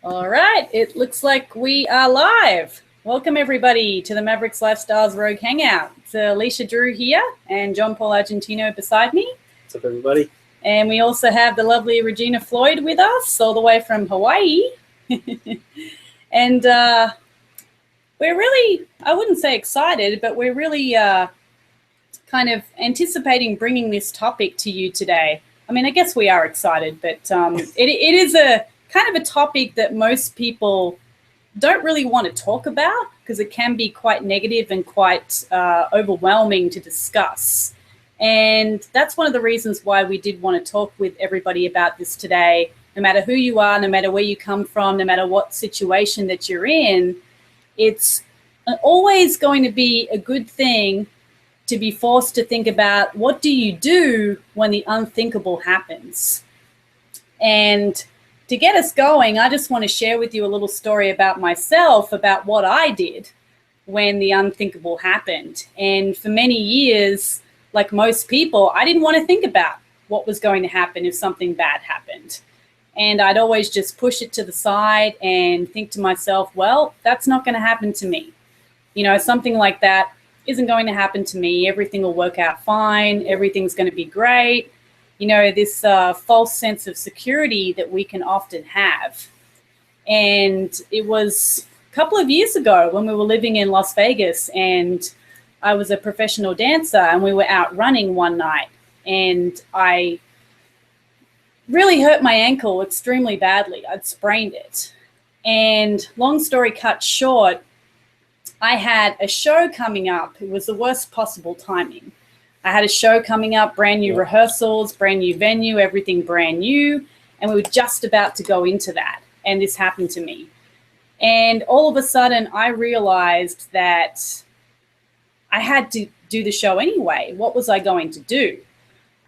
All right, it looks like we are live. Welcome everybody to the Maverix Lifestyles Rogue Hangout. It's Alicia Drew here and John Paul Argentino beside me. What's up, everybody? And we also have the lovely Regina Floyd with us, all the way from Hawaii. And we're really, I wouldn't say excited, but we're really kind of anticipating bringing this topic to you today. I mean, I guess we are excited, but it is a kind of a topic that most people don't really want to talk about because it can be quite negative and quite overwhelming to discuss. And that's one of the reasons why we did want to talk with everybody about this today. No matter who you are, no matter where you come from, no matter what situation that you're in, it's always going to be a good thing to be forced to think about what do you do when the unthinkable happens. And to get us going, I just want to share with you a little story about myself, about what I did when the unthinkable happened. And for many years, like most people, I didn't want to think about what was going to happen if something bad happened. And I'd always just push it to the side and think to myself, well, that's not going to happen to me. You know, something like that isn't going to happen to me. Everything will work out fine. Everything's going to be great. You know, this false sense of security that we can often have. And it was a couple of years ago when we were living in Las Vegas and I was a professional dancer and we were out running one night and I really hurt my ankle extremely badly. I'd sprained it. And long story cut short, I had a show coming up. It was the worst possible timing. I had a show coming up, brand new rehearsals, brand new venue, everything brand new. And we were just about to go into that. And this happened to me. And all of a sudden, I realized that I had to do the show anyway. What was I going to do?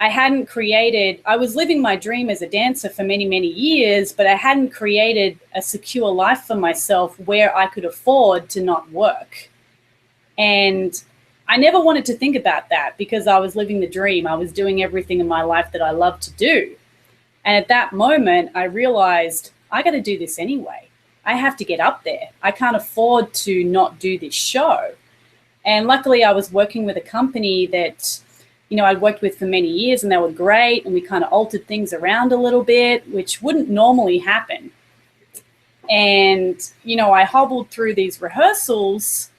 I was living my dream as a dancer for many, many years, but I hadn't created a secure life for myself where I could afford to not work. And I never wanted to think about that because I was living the dream. I was doing everything in my life that I love to do. And at that moment, I realized I got to do this anyway. I have to get up there. I can't afford to not do this show. And luckily, I was working with a company that, you know, I'd worked with for many years and they were great. And we kind of altered things around a little bit, which wouldn't normally happen. And, you know, I hobbled through these rehearsals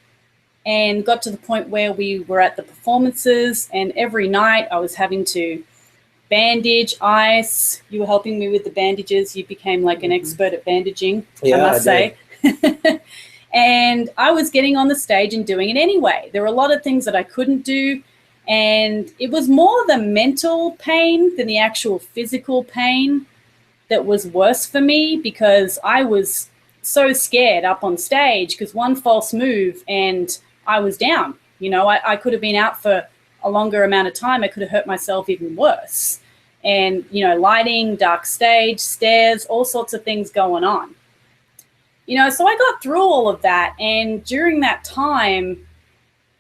and got to the point where we were at the performances. And every night I was having to bandage, ice. You were helping me with the bandages. You became like an expert at bandaging, I must say. And I was getting on the stage and doing it anyway. There were a lot of things that I couldn't do. And it was more the mental pain than the actual physical pain that was worse for me because I was so scared up on stage because one false move and I was down. You know, I could have been out for a longer amount of time. I could have hurt myself even worse. And, you know, lighting, dark stage, stairs, all sorts of things going on. You know, so I got through all of that. And during that time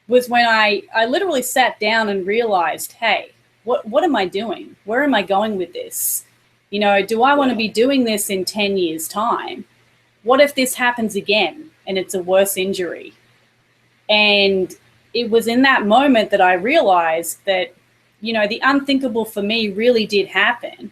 was when I literally sat down and realized, hey, what am I doing? Where am I going with this? You know, do I want to be doing this in 10 years' time? What if this happens again and it's a worse injury? And it was in that moment that I realized that, you know, the unthinkable for me really did happen.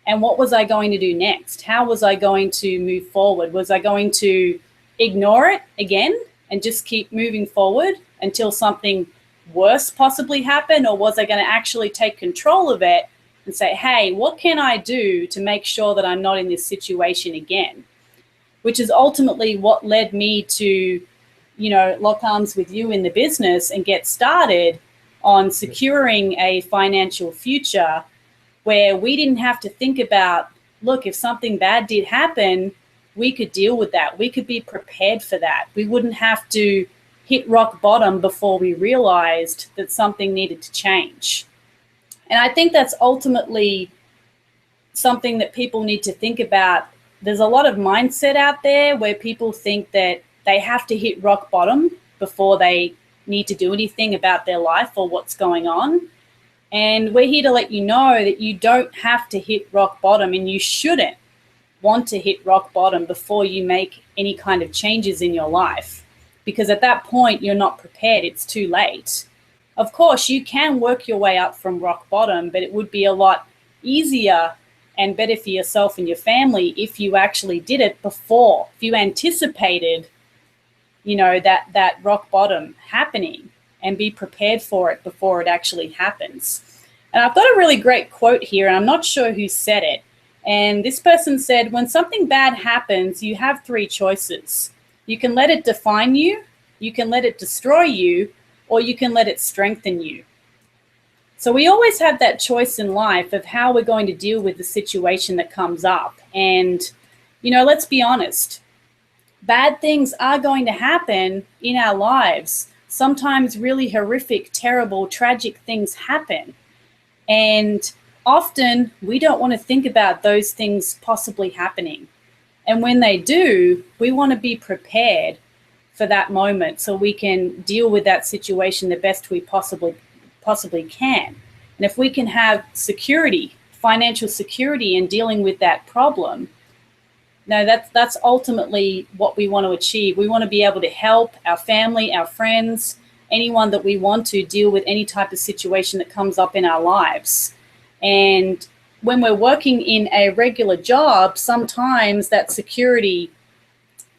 And what was I going to do next? How was I going to move forward? Was I going to ignore it again and just keep moving forward until something worse possibly happened? Or was I going to actually take control of it and say, hey, what can I do to make sure that I'm not in this situation again? Which is ultimately what led me to, you know, lock arms with you in the business and get started on securing a financial future where we didn't have to think about, look, if something bad did happen, we could deal with that. We could be prepared for that. We wouldn't have to hit rock bottom before we realized that something needed to change. And I think that's ultimately something that people need to think about. There's a lot of mindset out there where people think that they have to hit rock bottom before they need to do anything about their life or what's going on. And we're here to let you know that you don't have to hit rock bottom and you shouldn't want to hit rock bottom before you make any kind of changes in your life, because at that point you're not prepared. It's too late. Of course, you can work your way up from rock bottom, but it would be a lot easier and better for yourself and your family if you actually did it before, if you anticipated, that rock bottom happening, and be prepared for it before it actually happens. And I've got a really great quote here, and I'm not sure who said it. And this person said, when something bad happens, you have three choices. You can let it define you, you can let it destroy you, or you can let it strengthen you. So we always have that choice in life of how we're going to deal with the situation that comes up. And, let's be honest, bad things are going to happen in our lives. Sometimes really horrific, terrible, tragic things happen. And often we don't want to think about those things possibly happening. And when they do, we want to be prepared for that moment so we can deal with that situation the best we possibly can. And if we can have security, financial security in dealing with that problem, now that's ultimately what we want to achieve. We want to be able to help our family, our friends, anyone that we want to deal with any type of situation that comes up in our lives. And when we're working in a regular job, sometimes that security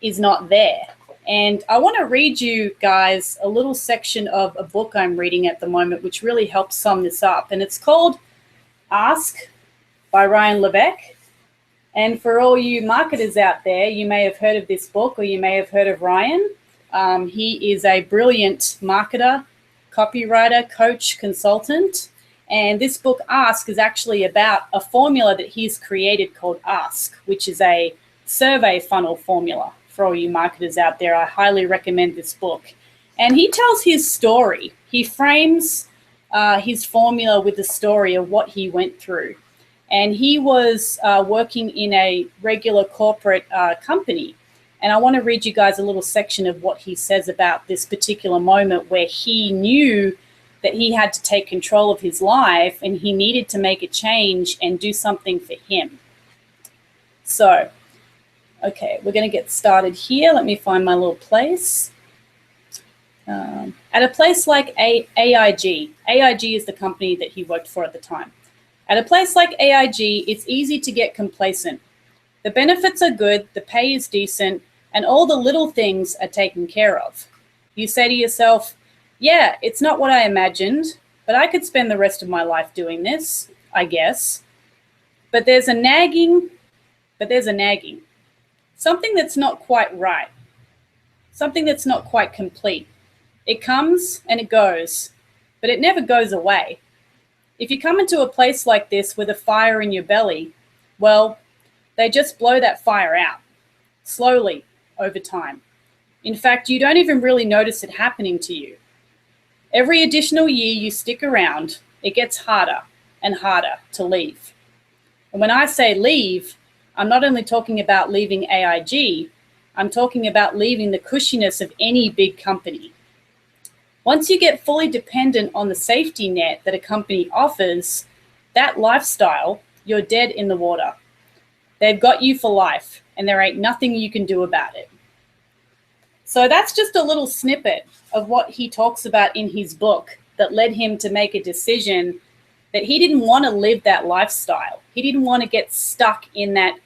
is not there. And I want to read you guys a little section of a book I'm reading at the moment, which really helps sum this up. And it's called Ask by Ryan Levesque. And for all you marketers out there, you may have heard of this book, or you may have heard of Ryan. He is a brilliant marketer, copywriter, coach, consultant. And this book, Ask, is actually about a formula that he's created called Ask, which is a survey funnel formula. For all you marketers out there, I highly recommend this book. And he tells his story. He frames his formula with the story of what he went through. And he was working in a regular corporate company. And I want to read you guys a little section of what he says about this particular moment where he knew that he had to take control of his life and he needed to make a change and do something for him. So, okay, we're going to get started here. Let me find my little place. At a place like AIG. AIG is the company that he worked for at the time. At a place like AIG, it's easy to get complacent. The benefits are good, the pay is decent, and all the little things are taken care of. You say to yourself, yeah, it's not what I imagined, but I could spend the rest of my life doing this, I guess. But there's a nagging. Something that's not quite right. Something that's not quite complete. It comes and it goes, but it never goes away. If you come into a place like this with a fire in your belly, well, they just blow that fire out, slowly, over time. In fact, you don't even really notice it happening to you. Every additional year you stick around, it gets harder and harder to leave. And when I say leave, I'm not only talking about leaving AIG, I'm talking about leaving the cushiness of any big company. Once you get fully dependent on the safety net that a company offers, that lifestyle, you're dead in the water. They've got you for life, and there ain't nothing you can do about it. So that's just a little snippet of what he talks about in his book that led him to make a decision that he didn't want to live that lifestyle. He didn't want to get stuck in that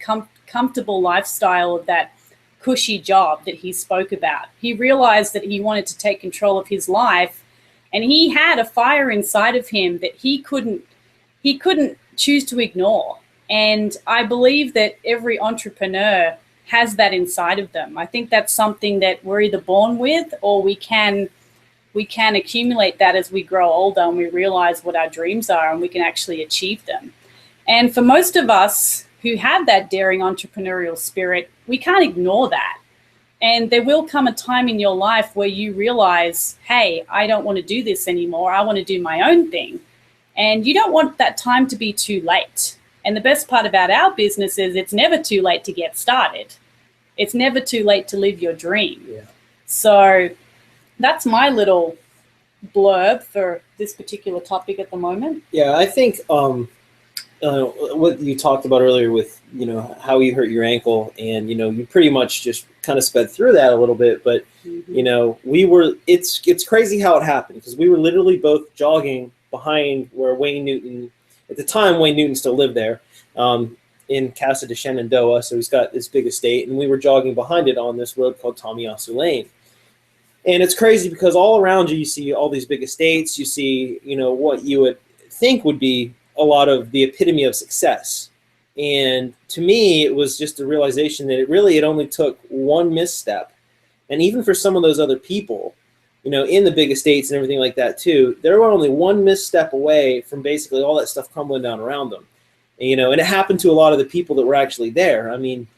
comfortable lifestyle of that cushy job that he spoke about. He realized that he wanted to take control of his life, and he had a fire inside of him that he couldn't choose to ignore. And I believe that every entrepreneur has that inside of them. I think that's something that we're either born with, or we can accumulate that as we grow older and we realize what our dreams are and we can actually achieve them. And for most of us who have that daring entrepreneurial spirit, we can't ignore that. And there will come a time in your life where you realize, hey, I don't want to do this anymore. I want to do my own thing. And you don't want that time to be too late. And the best part about our business is it's never too late to get started. It's never too late to live your dream. Yeah. So that's my little blurb for this particular topic at the moment. Yeah, I think what you talked about earlier with, how you hurt your ankle, and, you pretty much just kind of sped through that a little bit. But, it's crazy how it happened, because we were literally both jogging behind where Wayne Newton, at the time, Wayne Newton still lived there, in Casa de Shenandoah. So he's got this big estate, and we were jogging behind it on this road called Tomiyasu Lane. And it's crazy because all around you, you see all these big estates, you see, what you would think would be a lot of the epitome of success. And to me, it was just a realization that it only took one misstep. And even for some of those other people, in the big estates and everything like that too, they were only one misstep away from basically all that stuff crumbling down around them. And it happened to a lot of the people that were actually there. I mean,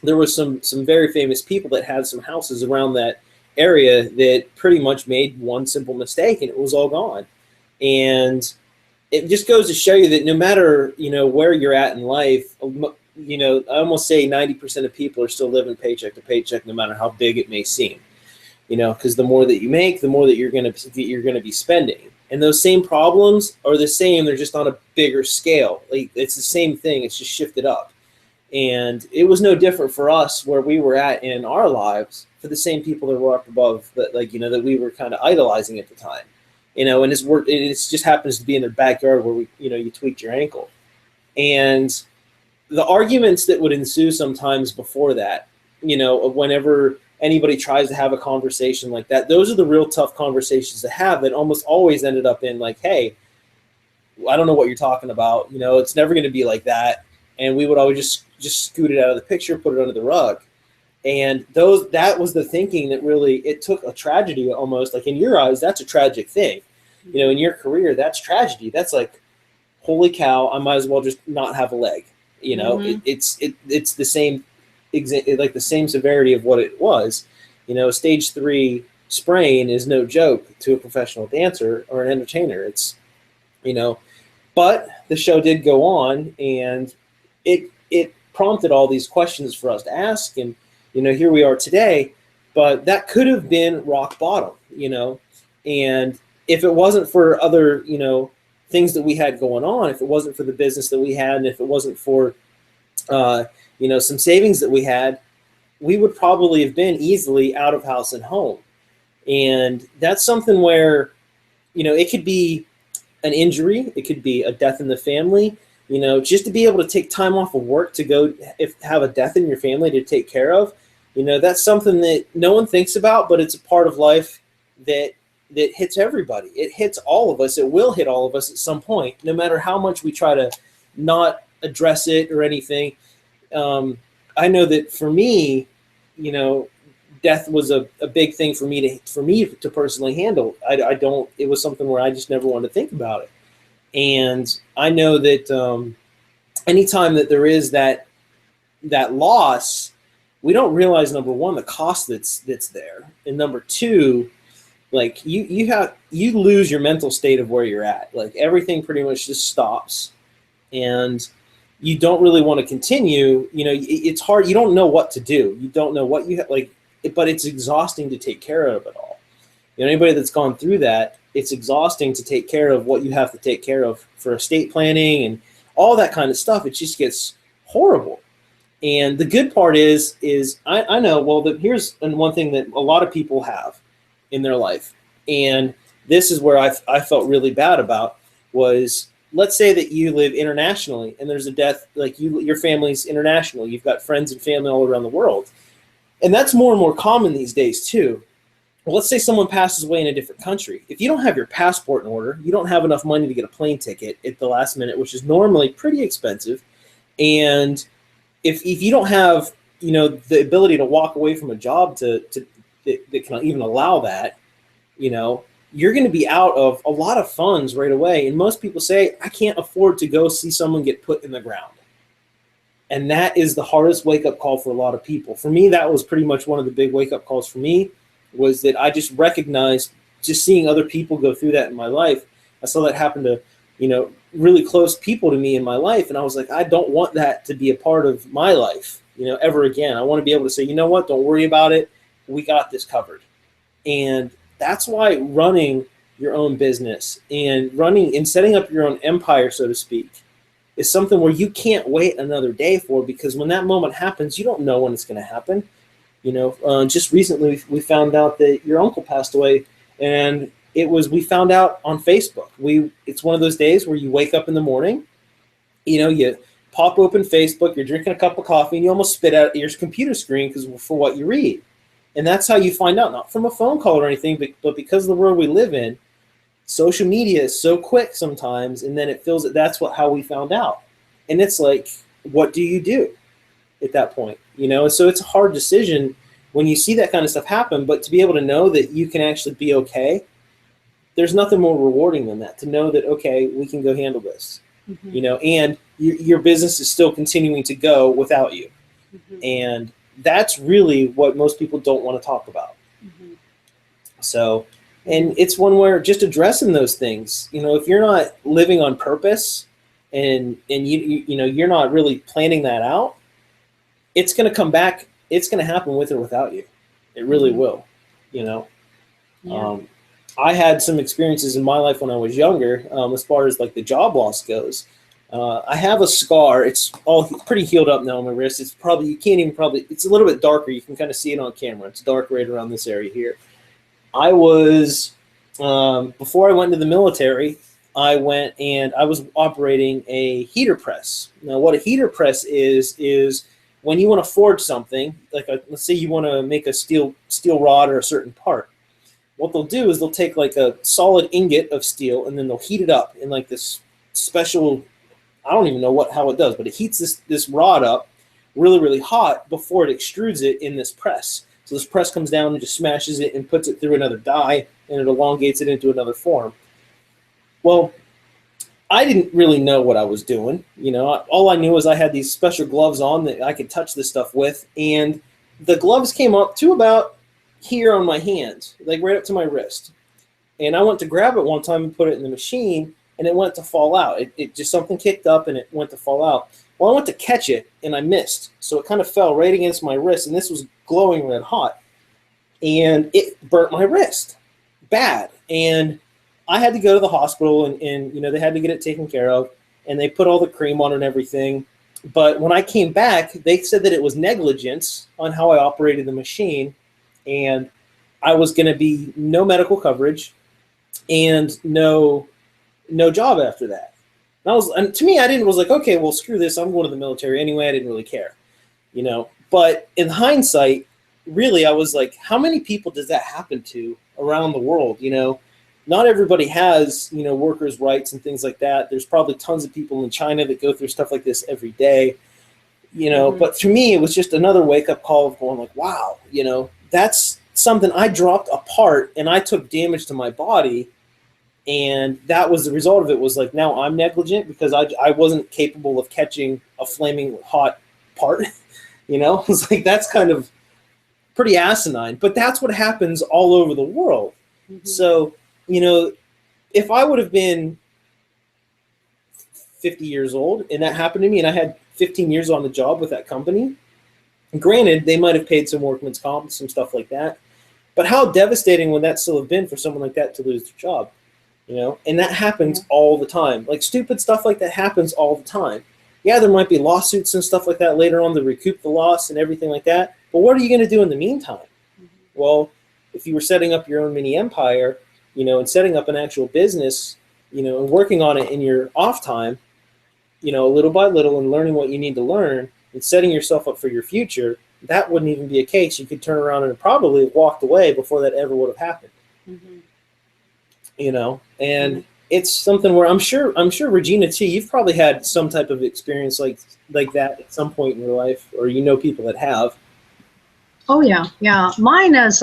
there were some very famous people that had some houses around that area that pretty much made one simple mistake and it was all gone. And it just goes to show you that no matter, where you're at in life, I almost say 90% of people are still living paycheck to paycheck, no matter how big it may seem, because the more that you make, the more that you're going to be spending. And those same problems are the same. They're just on a bigger scale. Like, it's the same thing. It's just shifted up. And it was no different for us where we were at in our lives for the same people that were up above that, that we were kind of idolizing at the time. And it's work. It just happens to be in their backyard where you tweaked your ankle. And the arguments that would ensue sometimes before that, whenever anybody tries to have a conversation like that, those are the real tough conversations to have that almost always ended up in like, hey, I don't know what you're talking about. It's never going to be like that. And we would always just scoot it out of the picture, put it under the rug. And that was the thinking that really, it took a tragedy almost, like in your eyes, that's a tragic thing. In your career, that's tragedy. That's like, holy cow, I might as well just not have a leg. It's the same, like the same severity of what it was. Stage 3 sprain is no joke to a professional dancer or an entertainer. It's, but the show did go on, and it prompted all these questions for us to ask, and here we are today. But that could have been rock bottom, and if it wasn't for other things that we had going on, if it wasn't for the business that we had, and if it wasn't for some savings that we had, we would probably have been easily out of house and home. And that's something where it could be an injury, it could be a death in the family. Just to be able to take time off of work to go have a death in your family to take care of, that's something that no one thinks about, but it's a part of life that hits everybody. It hits all of us. It will hit all of us at some point, no matter how much we try to not address it or anything. I know that for me, death was a big thing for me to personally handle. It was something where I just never wanted to think about it. And I know that anytime that there is that loss, we don't realize, number one, the cost that's there, and number two, like you lose your mental state of where you're at. Like, everything pretty much just stops, and you don't really want to continue. It's hard. You don't know what to do. You don't know what you have, but it's exhausting to take care of it all. Anybody that's gone through that, it's exhausting to take care of what you have to take care of for estate planning and all that kind of stuff. It just gets horrible. And the good part is I know, well, here's one thing that a lot of people have in their life. And this is where I felt really bad about was, let's say that you live internationally and there's a death, like your family's international. You've got friends and family all around the world. And that's more and more common these days too. Well, let's say someone passes away in a different country. If you don't have your passport in order, you don't have enough money to get a plane ticket at the last minute, which is normally pretty expensive. And if you don't have, the ability to walk away from a job that can even allow that, you're going to be out of a lot of funds right away. And most people say, I can't afford to go see someone get put in the ground. And that is the hardest wake-up call for a lot of people. For me, that was pretty much one of the big wake-up calls for me, was that I just recognized, just seeing other people go through that in my life. I saw that happen to, really close people to me in my life. And I was like, I don't want that to be a part of my life, ever again. I want to be able to say, you know what, don't worry about it. We got this covered. And that's why running your own business and setting up your own empire, so to speak, is something where you can't wait another day for, because when that moment happens, you don't know when it's going to happen. Just recently we found out that your uncle passed away, and we found out on Facebook. It's one of those days where you wake up in the morning, you pop open Facebook, you're drinking a cup of coffee, and you almost spit out your computer screen for what you read. And that's how you find out, not from a phone call or anything, but because of the world we live in, social media is so quick sometimes, and then it feels that's how we found out. And it's like, what do you do at that point? And so it's a hard decision when you see that kind of stuff happen, but to be able to know that you can actually be okay, there's nothing more rewarding than that, to know that, okay, we can go handle this, and your business is still continuing to go without you. And that's really what most people don't want to talk about. So, and it's one where just addressing those things, if you're not living on purpose and you're not really planning that out, it's going to come back. It's going to happen with or without you. It really will, Yeah. I had some experiences in my life when I was younger, as far as like the job loss goes. I have a scar. It's all pretty healed up now on my wrist. It's it's a little bit darker. You can kind of see it on camera. It's dark right around this area here. I was, before I went into the military, I was operating a heater press. Now, what a heater press is when you want to forge something, let's say you want to make a steel rod or a certain part. What they'll do is they'll take like a solid ingot of steel, and then they'll heat it up in like this special, I don't even know how it does, but it heats this rod up really, really hot before it extrudes it in this press. So this press comes down and just smashes it and puts it through another die, and it elongates it into another form. Well, I didn't really know what I was doing. All I knew was I had these special gloves on that I could touch this stuff with, and the gloves came up to about here on my hand, like right up to my wrist. And I went to grab it one time and put it in the machine, and it went to fall out. It just, something kicked up and it went to fall out. Well, I went to catch it and I missed. So it kind of fell right against my wrist, and this was glowing red hot. And it burnt my wrist bad. And I had to go to the hospital, and they had to get it taken care of, and they put all the cream on it and everything. But when I came back, they said that it was negligence on how I operated the machine, and I was going to be no medical coverage and no job after that. And to me, I was like, okay, well, screw this. I'm going to the military anyway. I didn't really care, But in hindsight, really, I was like, how many people does that happen to around the world? Not everybody has, workers' rights and things like that. There's probably tons of people in China that go through stuff like this every day, But for me, it was just another wake-up call of going like, wow, that's something I dropped apart, and I took damage to my body. And that was the result of it, was like, now I'm negligent because I wasn't capable of catching a flaming hot part, It's like, that's kind of pretty asinine, but that's what happens all over the world. So, if I would have been 50 years old and that happened to me, and I had 15 years on the job with that company, granted, they might have paid some workman's comp, some stuff like that, but how devastating would that still have been for someone like that to lose their job? And that happens all the time. Like, stupid stuff like that happens all the time. Yeah, there might be lawsuits and stuff like that later on to recoup the loss and everything like that, but what are you going to do in the meantime? Well, if you were setting up your own mini empire, and setting up an actual business, and working on it in your off time, little by little, and learning what you need to learn and setting yourself up for your future, that wouldn't even be a case. You could turn around and probably walked away before that ever would have happened. And it's something where I'm sure Regina too, you've probably had some type of experience like that at some point in your life, or people that have. Oh yeah. Mine is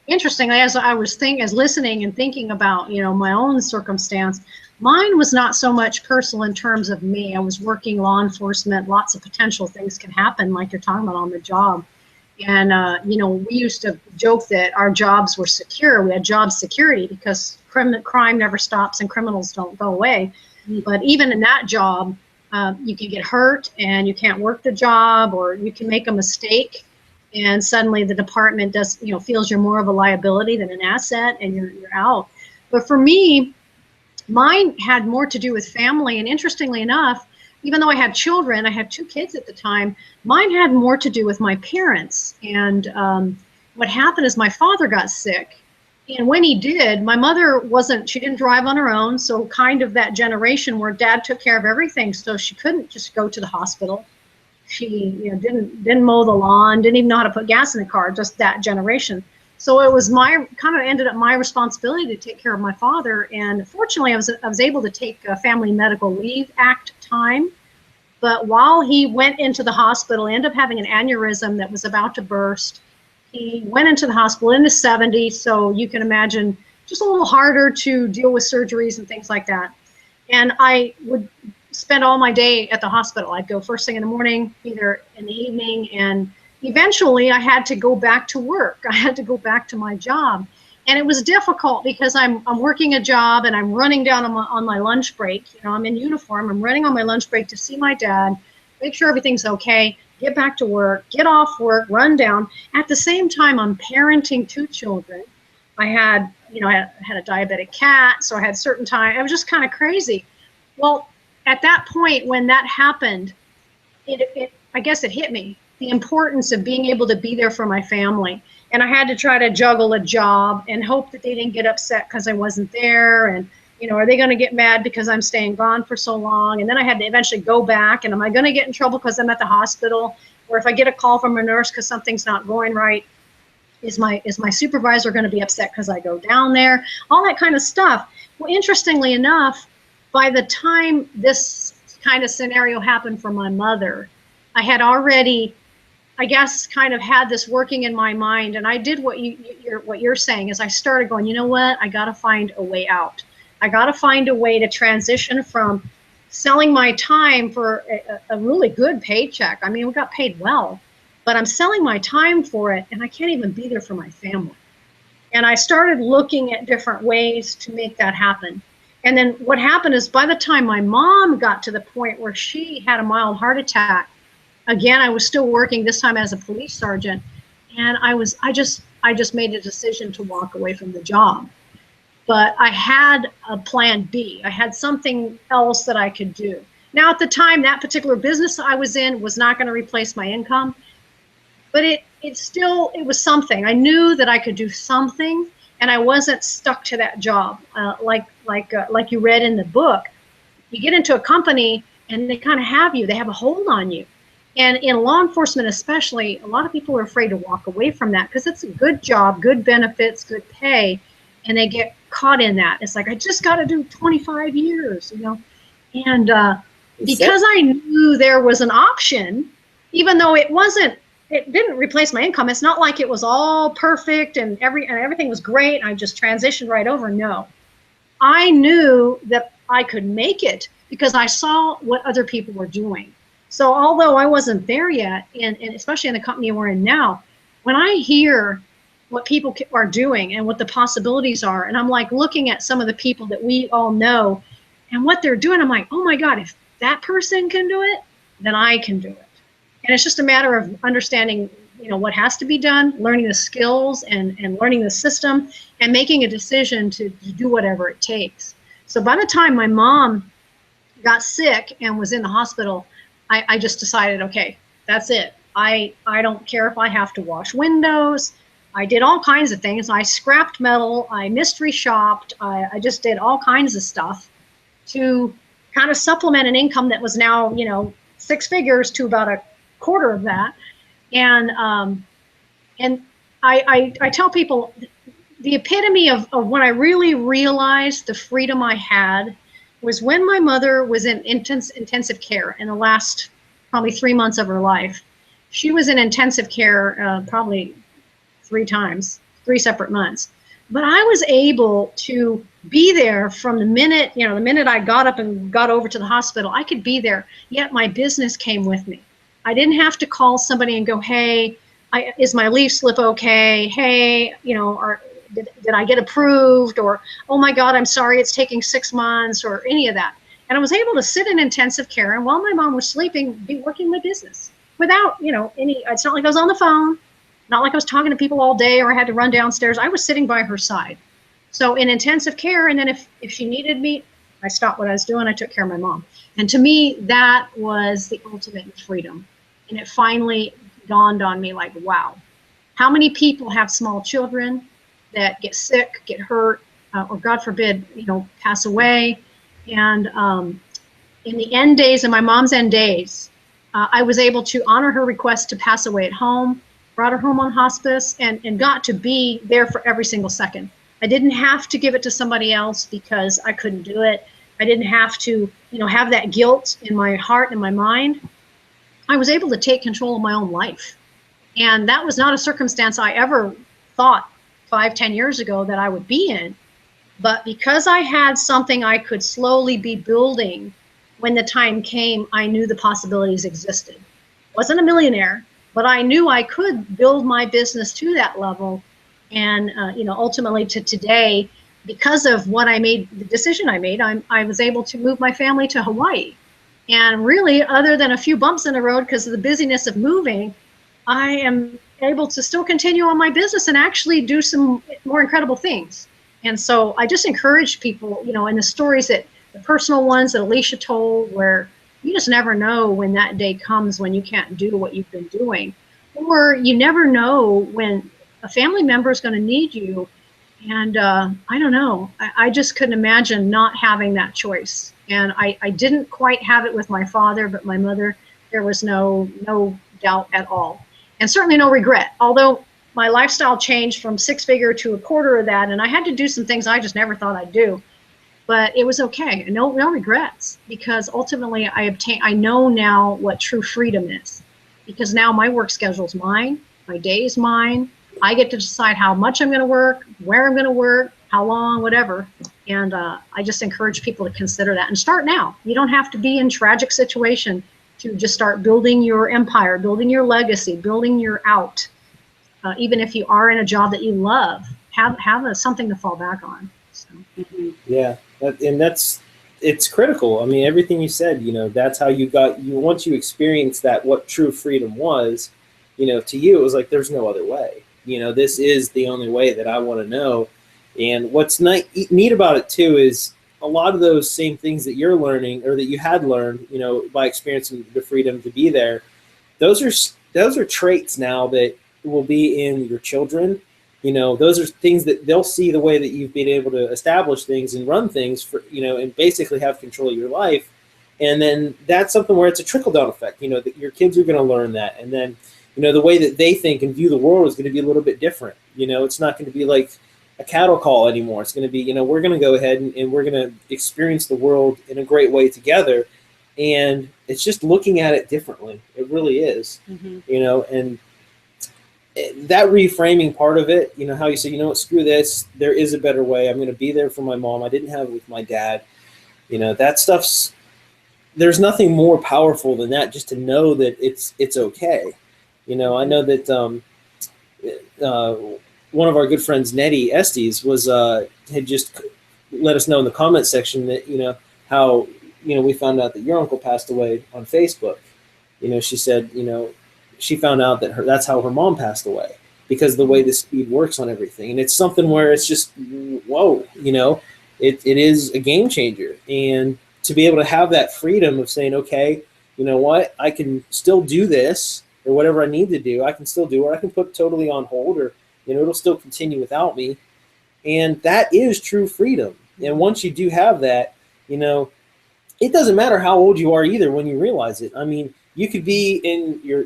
interesting. As I was listening and thinking about my own circumstance, mine was not so much personal in terms of me. I was working law enforcement. Lots of potential things can happen, like you're talking about on the job. And we used to joke that our jobs were secure. We had job security because crime never stops and criminals don't go away. But even in that job, you can get hurt and you can't work the job, or you can make a mistake, and suddenly the department feels you're more of a liability than an asset, and you're out. But for me, mine had more to do with family. And interestingly enough, even though I had children, I had 2 kids at the time, mine had more to do with my parents. And what happened is my father got sick. And when he did, my mother she didn't drive on her own. So kind of that generation where dad took care of everything. So she couldn't just go to the hospital. She didn't mow the lawn, didn't even know how to put gas in the car, just that generation. So it was ended up my responsibility to take care of my father. And fortunately, I was able to take a Family Medical Leave Act time. But while he went into the hospital, he ended up having an aneurysm that was about to burst. He went into the hospital in his 70s, so you can imagine just a little harder to deal with surgeries and things like that. And I would spend all my day at the hospital. I'd go first thing in the morning, either in the evening, and eventually I had to go back to work. I had to go back to my job. And it was difficult because I'm working a job and I'm running down on my lunch break. I'm in uniform. I'm running on my lunch break to see my dad, make sure everything's okay, get back to work, get off work, run down. At the same time, I'm parenting 2 children. I had a diabetic cat, so I had certain time. It was just kind of crazy. Well, at that point when that happened, I guess it hit me, the importance of being able to be there for my family. And I had to try to juggle a job and hope that they didn't get upset because I wasn't there. And, are they going to get mad because I'm staying gone for so long? And then I had to eventually go back. And am I going to get in trouble because I'm at the hospital? Or if I get a call from a nurse because something's not going right, is my supervisor going to be upset because I go down there? All that kind of stuff. Well, interestingly enough, by the time this kind of scenario happened for my mother, I had already, I guess, kind of had this working in my mind. And I did what you're saying is I started going, you know what? I got to find a way out. I got to find a way to transition from selling my time for a really good paycheck. I mean, we got paid well, but I'm selling my time for it and I can't even be there for my family. And I started looking at different ways to make that happen. And then what happened is by the time my mom got to the point where she had a mild heart attack, again, I was still working, this time as a police sergeant, and I just made a decision to walk away from the job. But I had a plan B. I had something else that I could do. Now, at the time, that particular business I was in was not going to replace my income, but it was something. I knew that I could do something, and I wasn't stuck to that job. Like you read in the book, you get into a company and they kind of have you. They have a hold on you. And in law enforcement especially, a lot of people are afraid to walk away from that because it's a good job, good benefits, good pay, and they get caught in that. It's like, I just got to do 25 years, And because I knew there was an option, even though it didn't replace my income. It's not like it was all perfect and everything was great. And I just transitioned right over. No, I knew that I could make it because I saw what other people were doing. So although I wasn't there yet, and especially in the company we're in now, when I hear what people are doing and what the possibilities are, and I'm like looking at some of the people that we all know and what they're doing, I'm like, oh my God, if that person can do it, then I can do it. And it's just a matter of understanding, what has to be done, learning the skills and learning the system and making a decision to do whatever it takes. So by the time my mom got sick and was in the hospital, I just decided, okay, that's it. I don't care if I have to wash windows. I did all kinds of things. I scrapped metal. I mystery shopped. I just did all kinds of stuff to kind of supplement an income that was now, 6 figures to about a quarter of that. And I tell people the epitome of when I really realized the freedom I had was when my mother was in intensive care in the last probably 3 months of her life. She was in intensive care probably 3 times, 3 separate months. But I was able to be there from the minute I got up and got over to the hospital. I could be there, yet my business came with me. I didn't have to call somebody and go, hey, is my leave slip okay? Hey, did I get approved? Or, oh my God, I'm sorry, it's taking 6 months, or any of that. And I was able to sit in intensive care and while my mom was sleeping, be working my business without, it's not like I was on the phone, not like I was talking to people all day or I had to run downstairs. I was sitting by her side. So in intensive care, and then if she needed me, I stopped what I was doing. I took care of my mom. And to me, that was the ultimate freedom. And it finally dawned on me like, wow, how many people have small children that get sick, get hurt, or God forbid, pass away. And in the end days, in my mom's end days, I was able to honor her request to pass away at home, brought her home on hospice, and got to be there for every single second. I didn't have to give it to somebody else because I couldn't do it. I didn't have to, have that guilt in my heart and my mind. I was able to take control of my own life. And that was not a circumstance I ever thought 5-10 years ago that I would be in. But because I had something I could slowly be building, when the time came, I knew the possibilities existed. Wasn't a millionaire, but I knew I could build my business to that level. And, ultimately to today, because of what I made, the decision I made, I was able to move my family to Hawaii. And really, other than a few bumps in the road because of the busyness of moving, I am able to still continue on my business and actually do some more incredible things. And so I just encourage people, in the stories the personal ones that Alicia told, where you just never know when that day comes when you can't do what you've been doing. Or you never know when a family member is going to need you. And I don't know, I just couldn't imagine not having that choice. And I didn't quite have it with my father, but my mother, there was no doubt at all. And certainly no regret, although my lifestyle changed from 6-figure to a quarter of that, and I had to do some things I just never thought I'd do. But it was okay, no regrets, because ultimately I know now what true freedom is, because now my work schedule's mine, my day is mine. I get to decide how much I'm going to work, where I'm going to work, how long, whatever. And I just encourage people to consider that and start now. You don't have to be in tragic situation to just start building your empire, building your legacy, building your out. Even if you are in a job that you love, have something to fall back on. So. Yeah, it's critical. I mean, everything you said, that's how once you experience that, what true freedom was, to you, it was like, there's no other way. This is the only way that I want to know. And what's neat about it too is a lot of those same things that you're learning, or that you had learned, by experiencing the freedom to be there, those are traits now that will be in your children. Those are things that they'll see, the way that you've been able to establish things and run things for, and basically have control of your life. And then that's something where it's a trickle down effect, that your kids are going to learn that. And then, the way that they think and view the world is going to be a little bit different. It's not going to be like a cattle call anymore. It's going to be, we're going to go ahead and we're going to experience the world in a great way together. And it's just looking at it differently. It really is, and that reframing part of it, how you say, screw this, there is a better way. I'm going to be there for my mom. I didn't have it with my dad. That stuff's, there's nothing more powerful than that, just to know that it's okay. I know that one of our good friends, Nettie Estes, had just let us know in the comment section that, how, we found out that your uncle passed away on Facebook. She said, she found out that that's how her mom passed away, because of the way the speed works on everything. And it's something where it's just, whoa, it is a game changer. And to be able to have that freedom of saying, okay, you know what, I can still do this, or whatever I need to do, I can still do, or I can put totally on hold, or, it'll still continue without me. And that is true freedom. And once you do have that, it doesn't matter how old you are either when you realize it. I mean, you could be in your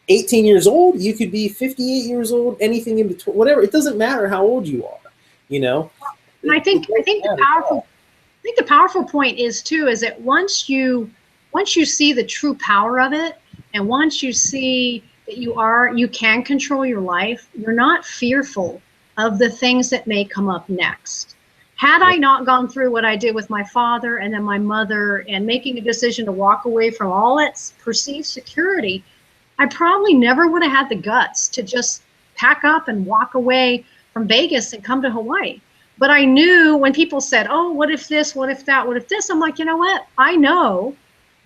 18 years old, you could be 58 years old, anything in between, whatever. It doesn't matter how old you are, And I think the powerful point is too, is that once you see the true power of it, and once you see that you can control your life, you're not fearful of the things that may come up next. Had I not gone through what I did with my father and then my mother, and making a decision to walk away from all its perceived security, I probably never would have had the guts to just pack up and walk away from Vegas and come to Hawaii. But I knew when people said, oh, what if this, what if that, what if this? I'm like, you know what? I know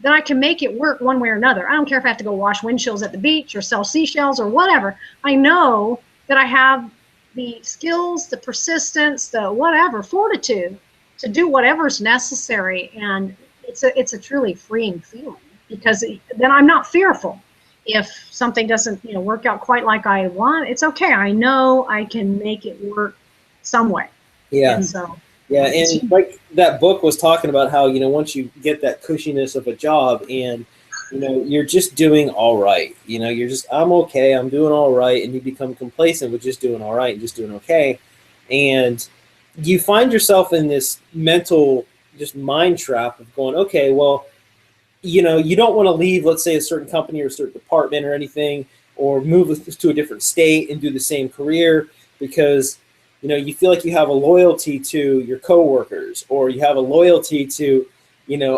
that I can make it work one way or another. I don't care if I have to go wash windshields at the beach or sell seashells or whatever. I know that I have the skills, the persistence, the whatever, fortitude to do whatever's necessary. And it's a truly freeing feeling, because then I'm not fearful. If something doesn't, work out quite like I want, it's okay. I know I can make it work some way. Yeah. And so. Yeah, and like that book was talking about how, once you get that cushiness of a job and, you're just doing all right, you're just, I'm okay, I'm doing all right, and you become complacent with just doing all right and just doing okay. And you find yourself in this mental just mind trap of going, okay, well, you don't want to leave, let's say, a certain company or a certain department or anything, or move to a different state and do the same career because you feel like you have a loyalty to your coworkers, or you have a loyalty to,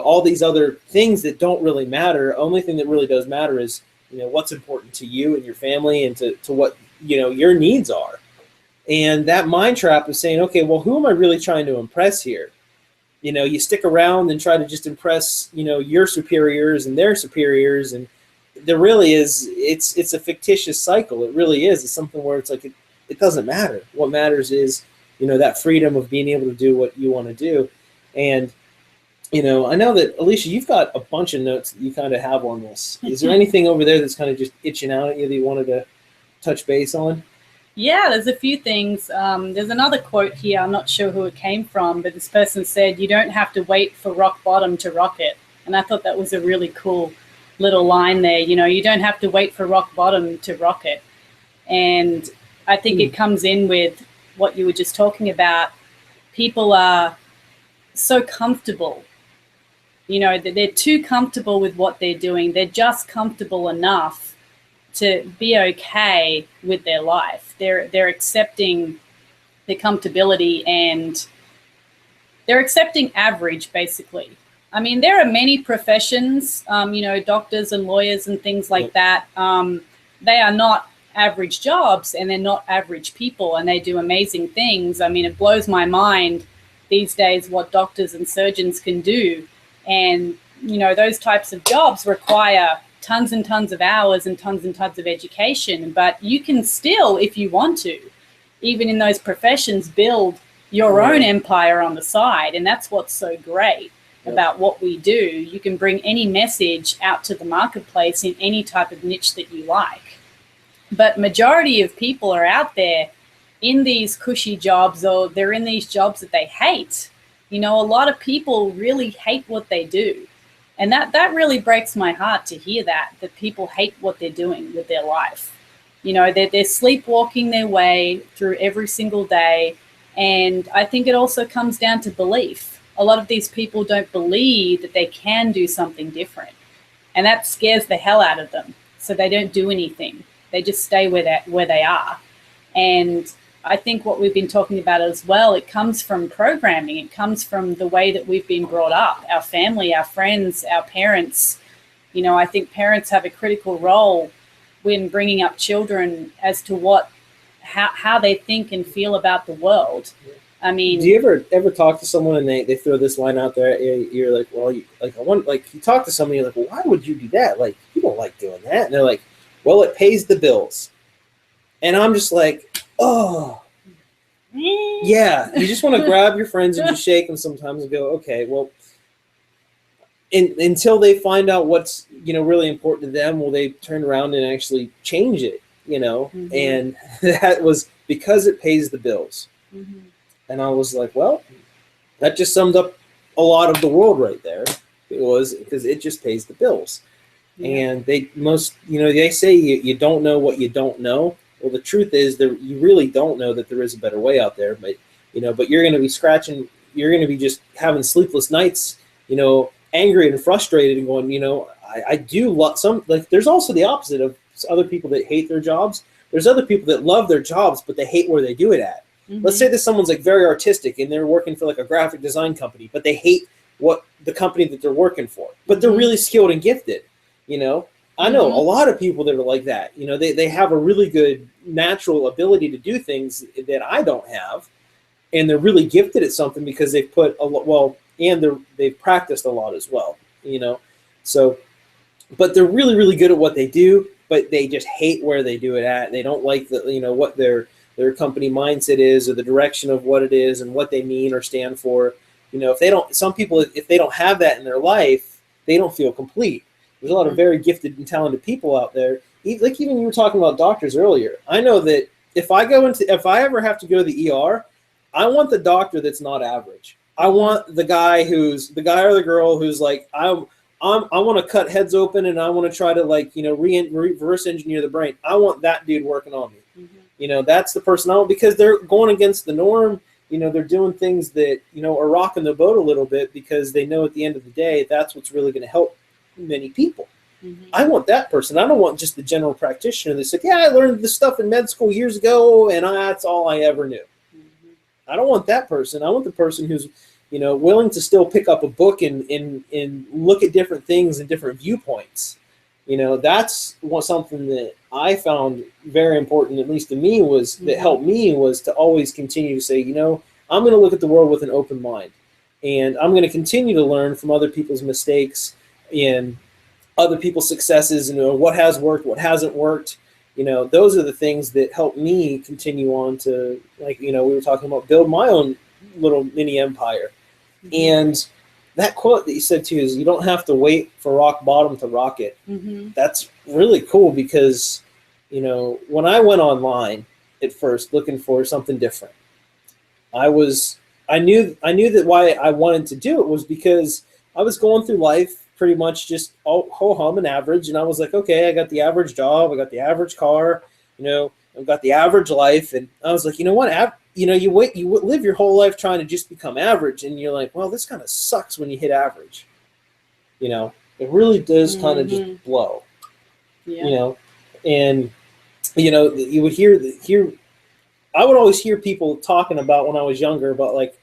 all these other things that don't really matter. Only thing that really does matter is, what's important to you and your family and to what, your needs are. And that mind trap is saying, okay, well, who am I really trying to impress here? You stick around and try to just impress, your superiors and their superiors. And there really is, it's a fictitious cycle. It really is. It's something where it's like, it doesn't matter. What matters is, that freedom of being able to do what you want to do. And, I know that, Alicia, you've got a bunch of notes that you kind of have on this. Is there anything over there that's kind of just itching out at you that you wanted to touch base on? Yeah, there's a few things. There's another quote here. I'm not sure who it came from, but this person said, you don't have to wait for rock bottom to rock it. And I thought that was a really cool little line there. You don't have to wait for rock bottom to rock it. And I think it comes in with what you were just talking about. People are so comfortable. They're too comfortable with what they're doing. They're just comfortable enough to be okay with their life. They're accepting the comfortability, and they're accepting average, basically. I mean, there are many professions, doctors and lawyers and things like that. They are not average jobs, and they're not average people, and they do amazing things. I mean, it blows my mind these days what doctors and surgeons can do. And, those types of jobs require tons and tons of hours and tons of education. But you can still, if you want to, even in those professions, build your own empire on the side. And that's what's so great about what we do. You can bring any message out to the marketplace in any type of niche that you like. But majority of people are out there in these cushy jobs, or they're in these jobs that they hate. A lot of people really hate what they do. And that really breaks my heart to hear that people hate what they're doing with their life. They're sleepwalking their way through every single day. And I think it also comes down to belief. A lot of these people don't believe that they can do something different. And that scares the hell out of them. So they don't do anything. They just stay where they are. And I think what we've been talking about as well, it comes from programming. It comes from the way that we've been brought up, our family, our friends, our parents. I think parents have a critical role when bringing up children as to how they think and feel about the world. I mean, do you ever talk to someone and they throw this line out there? You're like, well, you talk to somebody, you're like, well, why would you do that? Like, you don't like doing that. And they're like, well, it pays the bills. And I'm just like, oh, yeah. You just want to grab your friends and just shake them sometimes and go, okay, well, until they find out what's, really important to them, will they turn around and actually change it, And that was because it pays the bills. Mm-hmm. And I was like, well, that just summed up a lot of the world right there. It was because it just pays the bills. Yeah. And they say you don't know what you don't know. Well, the truth is that you really don't know that there is a better way out there, but you're going to be scratching, you're going to be just having sleepless nights, angry and frustrated and going, I do love some, like, there's also the opposite of other people that hate their jobs. There's other people that love their jobs, but they hate where they do it at. Mm-hmm. Let's say that someone's like very artistic and they're working for like a graphic design company, but they hate what the company that they're working for, but they're really skilled and gifted, I know a lot of people that are like that. They have a really good natural ability to do things that I don't have, and they're really gifted at something because they've put a lot, and they've practiced a lot as well. So, but they're really, really good at what they do, but they just hate where they do it at. They don't like what their company mindset is, or the direction of what it is and what they mean or stand for. You know, if they don't, some people, if they don't have that in their life, they don't feel complete. There's a lot of very gifted and talented people out there. Like even you were talking about doctors earlier. I know that if I ever have to go to the ER, I want the doctor that's not average. I want the guy or the girl who's like, I want to cut heads open and I want to try to, like, you know, reverse engineer the brain. I want that dude working on me. Mm-hmm. You know, that's the person I want, because they're going against the norm. You know, they're doing things that, you know, are rocking the boat a little bit, because they know at the end of the day, that's what's really going to help many people. Mm-hmm. I want that person. I don't want just the general practitioner that said, yeah, I learned this stuff in med school years ago and that's all I ever knew. Mm-hmm. I don't want that person. I want the person who's, you know, willing to still pick up a book and look at different things and different viewpoints. You know, that's something that I found very important, at least to me, was that helped me, was to always continue to say, you know, I'm going to look at the world with an open mind, and I'm going to continue to learn from other people's mistakes and other people's successes, and, you know, what has worked, what hasn't worked. You know, those are the things that help me continue on to, like, you know, we were talking about, build my own little mini empire. Mm-hmm. And that quote that you said too is, you don't have to wait for rock bottom to rock it. Mm-hmm. That's really cool, because, you know, when I went online at first looking for something different, I knew that why I wanted to do it was because I was going through life pretty much just ho-hum and average. And I was like, okay, I got the average job, I got the average car, you know, I've got the average life. And I was like, you know what, you know, you live your whole life trying to just become average, and you're like, well, this kind of sucks when you hit average. You know, it really does kind of just blow. Yeah. You know, and, you know, you would hear I would always hear people talking about, when I was younger, about, like,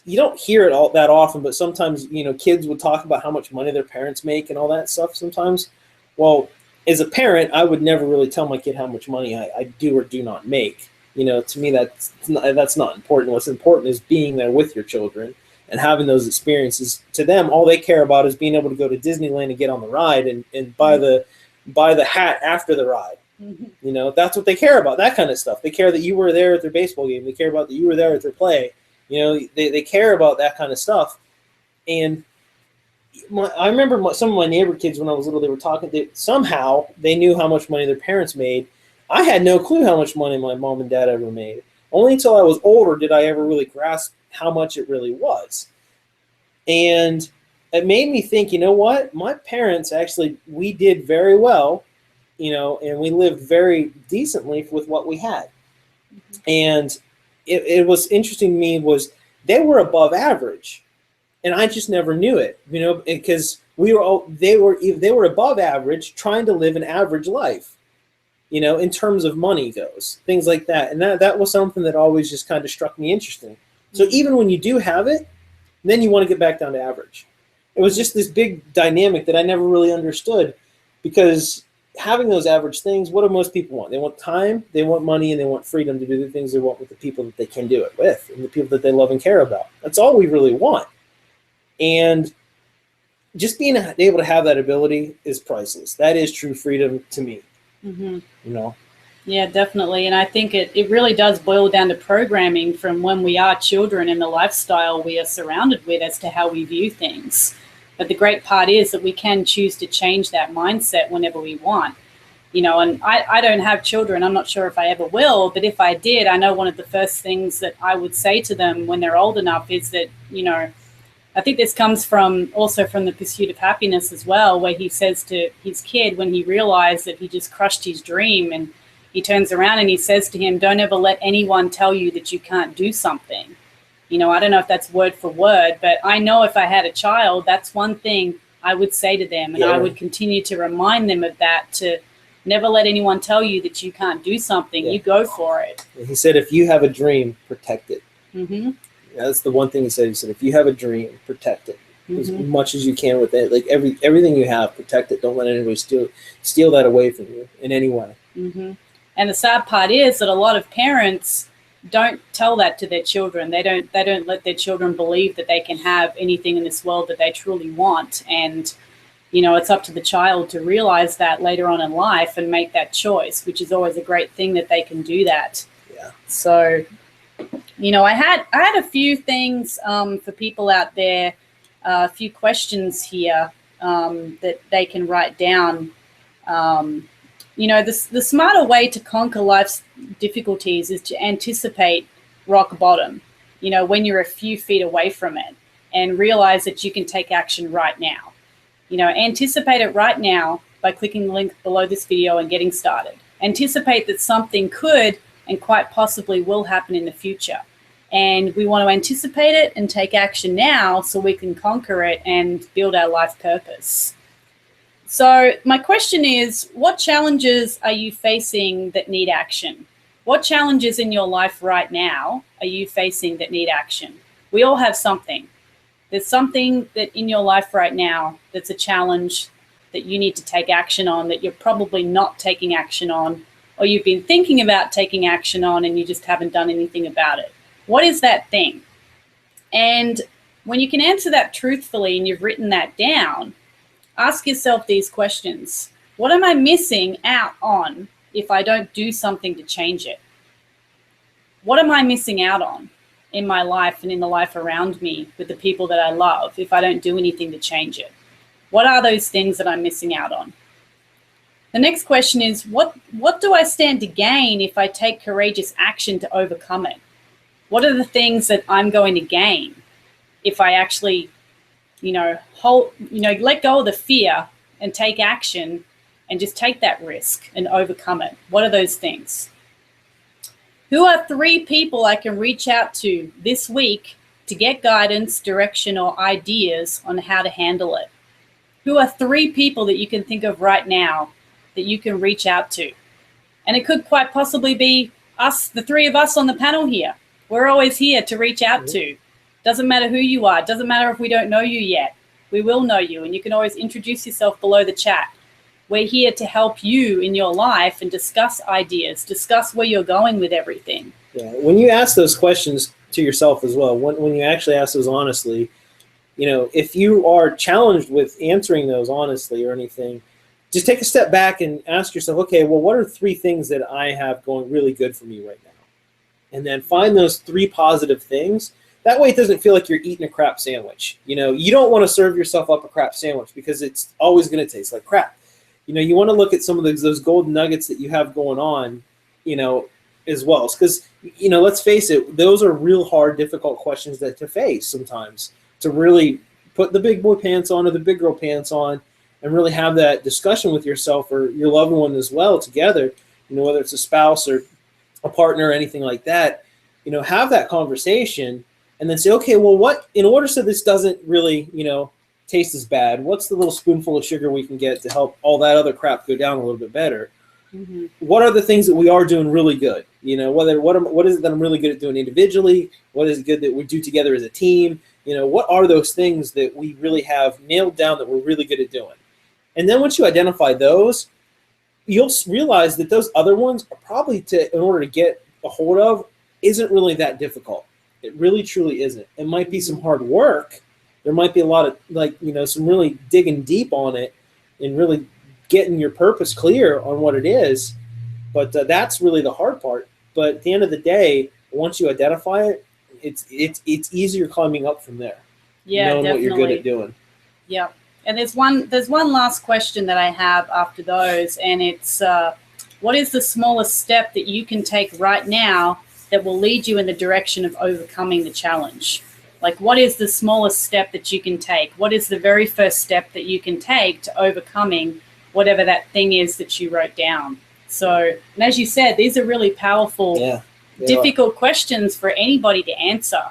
you don't hear it all that often, but sometimes, you know, kids would talk about how much money their parents make and all that stuff sometimes. Well, as a parent, I would never really tell my kid how much money I do or do not make. You know, to me, that's not important. What's important is being there with your children and having those experiences. To them, all they care about is being able to go to Disneyland and get on the ride and buy the hat after the ride. Mm-hmm. You know, that's what they care about, that kind of stuff. They care that you were there at their baseball game. They care about that you were there at their play. You know, they care about that kind of stuff. And I remember some of my neighbor kids, when I was little, they were talking, somehow they knew how much money their parents made. I had no clue how much money my mom and dad ever made. Only until I was older did I ever really grasp how much it really was. And it made me think, you know what? My parents actually, we did very well, you know, and we lived very decently with what we had. Mm-hmm. And it was interesting to me was they were above average, and I just never knew it, you know, because they were above average, trying to live an average life, you know, in terms of money goes, things like that. And that was something that always just kind of struck me interesting. So even when you do have it, then you want to get back down to average. It was just this big dynamic that I never really understood, because having those average things, what do most people want? They want time, they want money, and they want freedom to do the things they want with the people that they can do it with and the people that they love and care about. That's all we really want. And just being able to have that ability is priceless. That is true freedom to me. Mm-hmm. You know? Yeah, definitely. And I think it really does boil down to programming from when we are children and the lifestyle we are surrounded with as to how we view things. But the great part is that we can choose to change that mindset whenever we want. You know, and I don't have children. I'm not sure if I ever will. But if I did, I know one of the first things that I would say to them when they're old enough is that, you know, I think this comes from The Pursuit of Happiness as well, where he says to his kid, when he realized that he just crushed his dream, and he turns around and he says to him, don't ever let anyone tell you that you can't do something. You know, I don't know if that's word for word, but I know if I had a child, that's one thing I would say to them. And I would continue to remind them of that, to never let anyone tell you that you can't do something. You go for it. He said, if you have a dream, protect it. Mm-hmm. That's the one thing he said. He said, if you have a dream, protect it as much as you can with it. Like everything you have, protect it. Don't let anybody steal that away from you in any way. Mm-hmm. And the sad part is that a lot of parents don't tell that to their children. They don't let their children believe that they can have anything in this world that they truly want. And, you know, it's up to the child to realize that later on in life and make that choice, which is always a great thing that they can do that. Yeah. So I had a few things for people out there, a few questions here that they can write down. The smarter way to conquer life's difficulties is to anticipate rock bottom, when you're a few feet away from it, and realize that you can take action right now. Anticipate it right now by clicking the link below this video and getting started. Anticipate that something could and quite possibly will happen in the future. And we want to anticipate it and take action now so we can conquer it and build our life purpose. So my question is, what challenges are you facing that need action? What challenges in your life right now are you facing that need action? We all have something. There's something that in your life right now that's a challenge that you need to take action on, that you're probably not taking action on, or you've been thinking about taking action on and you just haven't done anything about it. What is that thing? And when you can answer that truthfully and you've written that down, ask yourself these questions. What am I missing out on if I don't do something to change it? What am I missing out on in my life and in the life around me with the people that I love if I don't do anything to change it? What are those things that I'm missing out on? The next question is, what do I stand to gain if I take courageous action to overcome it? What are the things that I'm going to gain if I actually, let go of the fear and take action and just take that risk and overcome it? What are those things? Who are 3 people I can reach out to this week to get guidance, direction, or ideas on how to handle it? Who are 3 people that you can think of right now that you can reach out to? And it could quite possibly be us, the 3 of us on the panel here. We're always here to reach out to. Doesn't matter who you are. Doesn't matter if we don't know you yet. We will know you, and you can always introduce yourself below the chat. We're here to help you in your life and discuss ideas, discuss where you're going with everything. Yeah, when you ask those questions to yourself as well, when you actually ask those honestly, if you are challenged with answering those honestly or anything, just take a step back and ask yourself, okay, well, what are 3 things that I have going really good for me right now? And then find those 3 positive things. That way it doesn't feel like you're eating a crap sandwich. You don't want to serve yourself up a crap sandwich because it's always going to taste like crap. You want to look at some of those golden nuggets that you have going on, as well. Because, let's face it, those are real hard, difficult questions to face sometimes, to really put the big boy pants on or the big girl pants on and really have that discussion with yourself or your loved one as well together, whether it's a spouse or a partner or anything like that, have that conversation and then say, okay, well, what, in order so this doesn't really, taste as bad, what's the little spoonful of sugar we can get to help all that other crap go down a little bit better? Mm-hmm. What are the things that we are doing really good? What is it that I'm really good at doing individually? What is it good that we do together as a team? What are those things that we really have nailed down that we're really good at doing? And then once you identify those, you'll realize that those other ones are probably in order to get a hold of, isn't really that difficult. It really, truly isn't. It might be some hard work. There might be a lot of, some really digging deep on it and really getting your purpose clear on what it is. But that's really the hard part. But at the end of the day, once you identify it, it's easier climbing up from there. Yeah, knowing definitely. what you're good at doing. Yeah. And there's one last question that I have after those, and it's what is the smallest step that you can take right now that will lead you in the direction of overcoming the challenge? Like, what is the smallest step that you can take? What is the very first step that you can take to overcoming whatever that thing is that you wrote down? So, and as you said, these are really powerful, difficult questions for anybody to answer.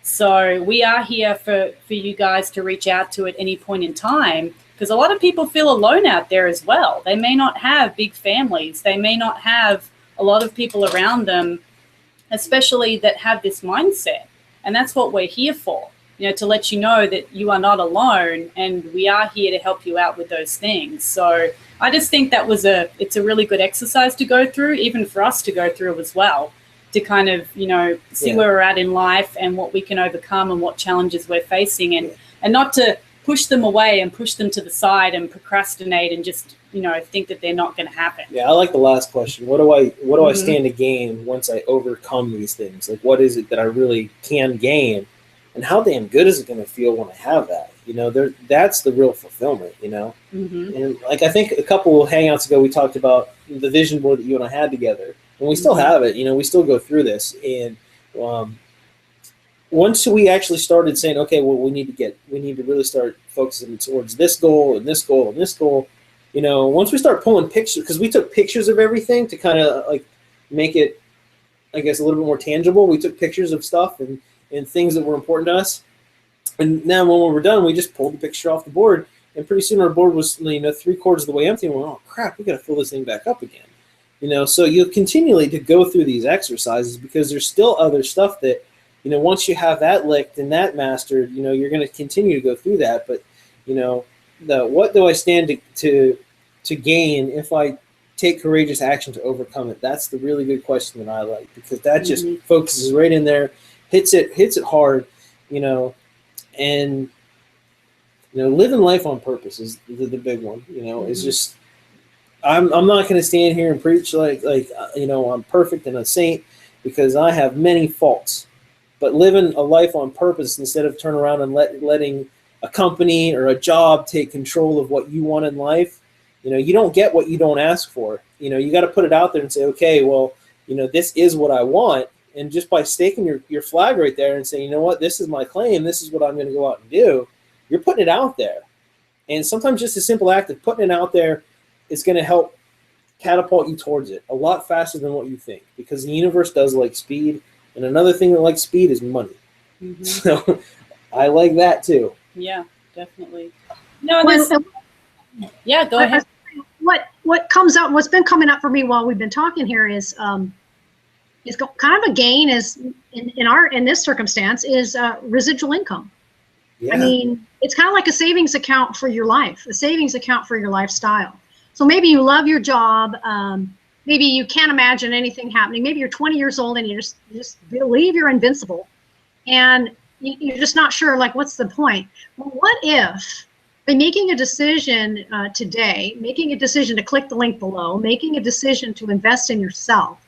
So we are here for you guys to reach out to at any point in time, because a lot of people feel alone out there as well. They may not have big families. They may not have a lot of people around them, especially that have this mindset. And that's what we're here for, to let you know that you are not alone, and we are here to help you out with those things. So I just think that it's a really good exercise to go through, even for us to go through as well, to kind of, see where we're at in life and what we can overcome and what challenges we're facing, and not to push them away and push them to the side and procrastinate and just, think that they're not going to happen. Yeah, I like the last question. What do I stand to gain once I overcome these things? Like, what is it that I really can gain, and how damn good is it going to feel when I have that? That's the real fulfillment. And like, I think a couple hangouts ago we talked about the vision board that you and I had together, and we still have it. We still go through this, and once we actually started saying, okay, well, we need to really start focusing towards this goal and this goal and this goal. Once we start pulling pictures, because we took pictures of everything to kind of like make it, I guess, a little bit more tangible. We took pictures of stuff and things that were important to us. And now when we were done, we just pulled the picture off the board, and pretty soon our board was 3/4 of the way empty. And we're, oh crap, we got to fill this thing back up again. So you'll continually to go through these exercises, because there's still other stuff that, once you have that licked and that mastered, you're going to continue to go through that. But what do I stand to gain if I take courageous action to overcome it? That's the really good question that I like, because that just focuses right in there, hits it hard, and living life on purpose is the big one. It's just, I'm not going to stand here and preach like I'm perfect and a saint, because I have many faults. But living a life on purpose instead of turn around and letting a company or a job take control of what you want in life, you don't get what you don't ask for. You got to put it out there and say, okay, well, this is what I want. And just by staking your flag right there and saying, you know what, this is my claim, this is what I'm going to go out and do, you're putting it out there. And sometimes just a simple act of putting it out there is going to help catapult you towards it a lot faster than what you think, because the universe does like speed. And another thing that likes speed is money. So I like that too. Yeah, definitely. Yeah, go ahead. What comes up? What's been coming up for me while we've been talking here is kind of a gain is in this circumstance is residual income. Yeah. I mean, it's kind of like a savings account for your life, a savings account for your lifestyle. So maybe you love your job. Maybe you can't imagine anything happening. Maybe you're 20 years old and you just believe you're invincible, and you're just not sure, like, what's the point? Well, what if by making a decision today, making a decision to click the link below, making a decision to invest in yourself,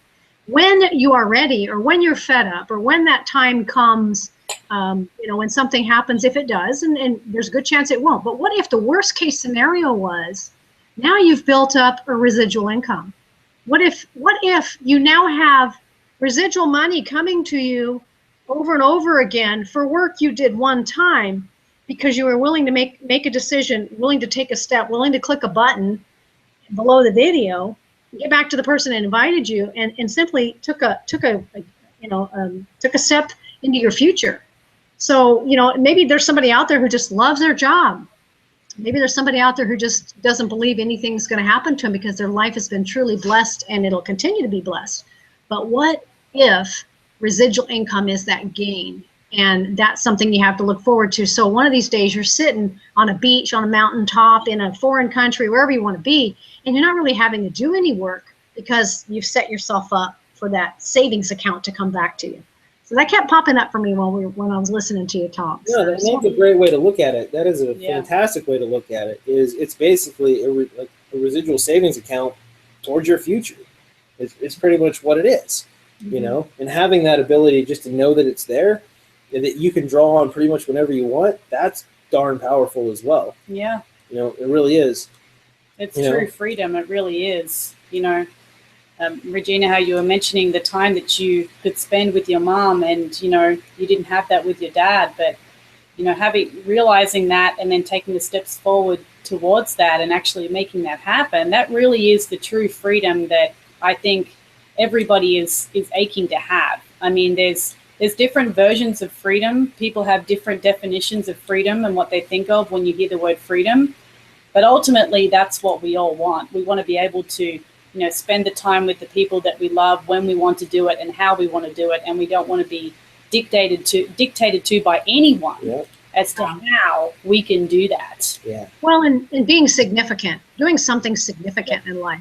when you are ready, or when you're fed up, or when that time comes, when something happens, if it does, and there's a good chance it won't, but what if the worst case scenario was, now you've built up a residual income? What if you now have residual money coming to you over and over again for work you did one time, because you were willing to make a decision, willing to take a step, willing to click a button below the video, get back to the person that invited you, and simply took a step into your future. So, maybe there's somebody out there who just loves their job. Maybe there's somebody out there who just doesn't believe anything's going to happen to them because their life has been truly blessed and it'll continue to be blessed. But what if residual income is that gain? And that's something you have to look forward to. So one of these days you're sitting on a beach, on a mountaintop, in a foreign country, wherever you want to be, and you're not really having to do any work because you've set yourself up for that savings account to come back to you. So that kept popping up for me when I was listening to you talk. Yeah, that's a great way to look at it. That is a fantastic way to look at it. It's basically a residual savings account towards your future. It's pretty much what it is, And having that ability just to know that it's there, and that you can draw on pretty much whenever you want, that's darn powerful as well. Yeah. It really is. It's true freedom. It really is. Regina, how you were mentioning the time that you could spend with your mom, and you didn't have that with your dad, but realizing that and then taking the steps forward towards that and actually making that happen, that really is the true freedom that I think everybody is aching to have. I mean, there's different versions of freedom. People have different definitions of freedom and what they think of when you hear the word freedom, but ultimately that's what we all want. We want to be able to spend the time with the people that we love when we want to do it and how we want to do it. And we don't want to be dictated to by anyone as to how we can do that. Yeah. Well, and being significant, doing something significant in life.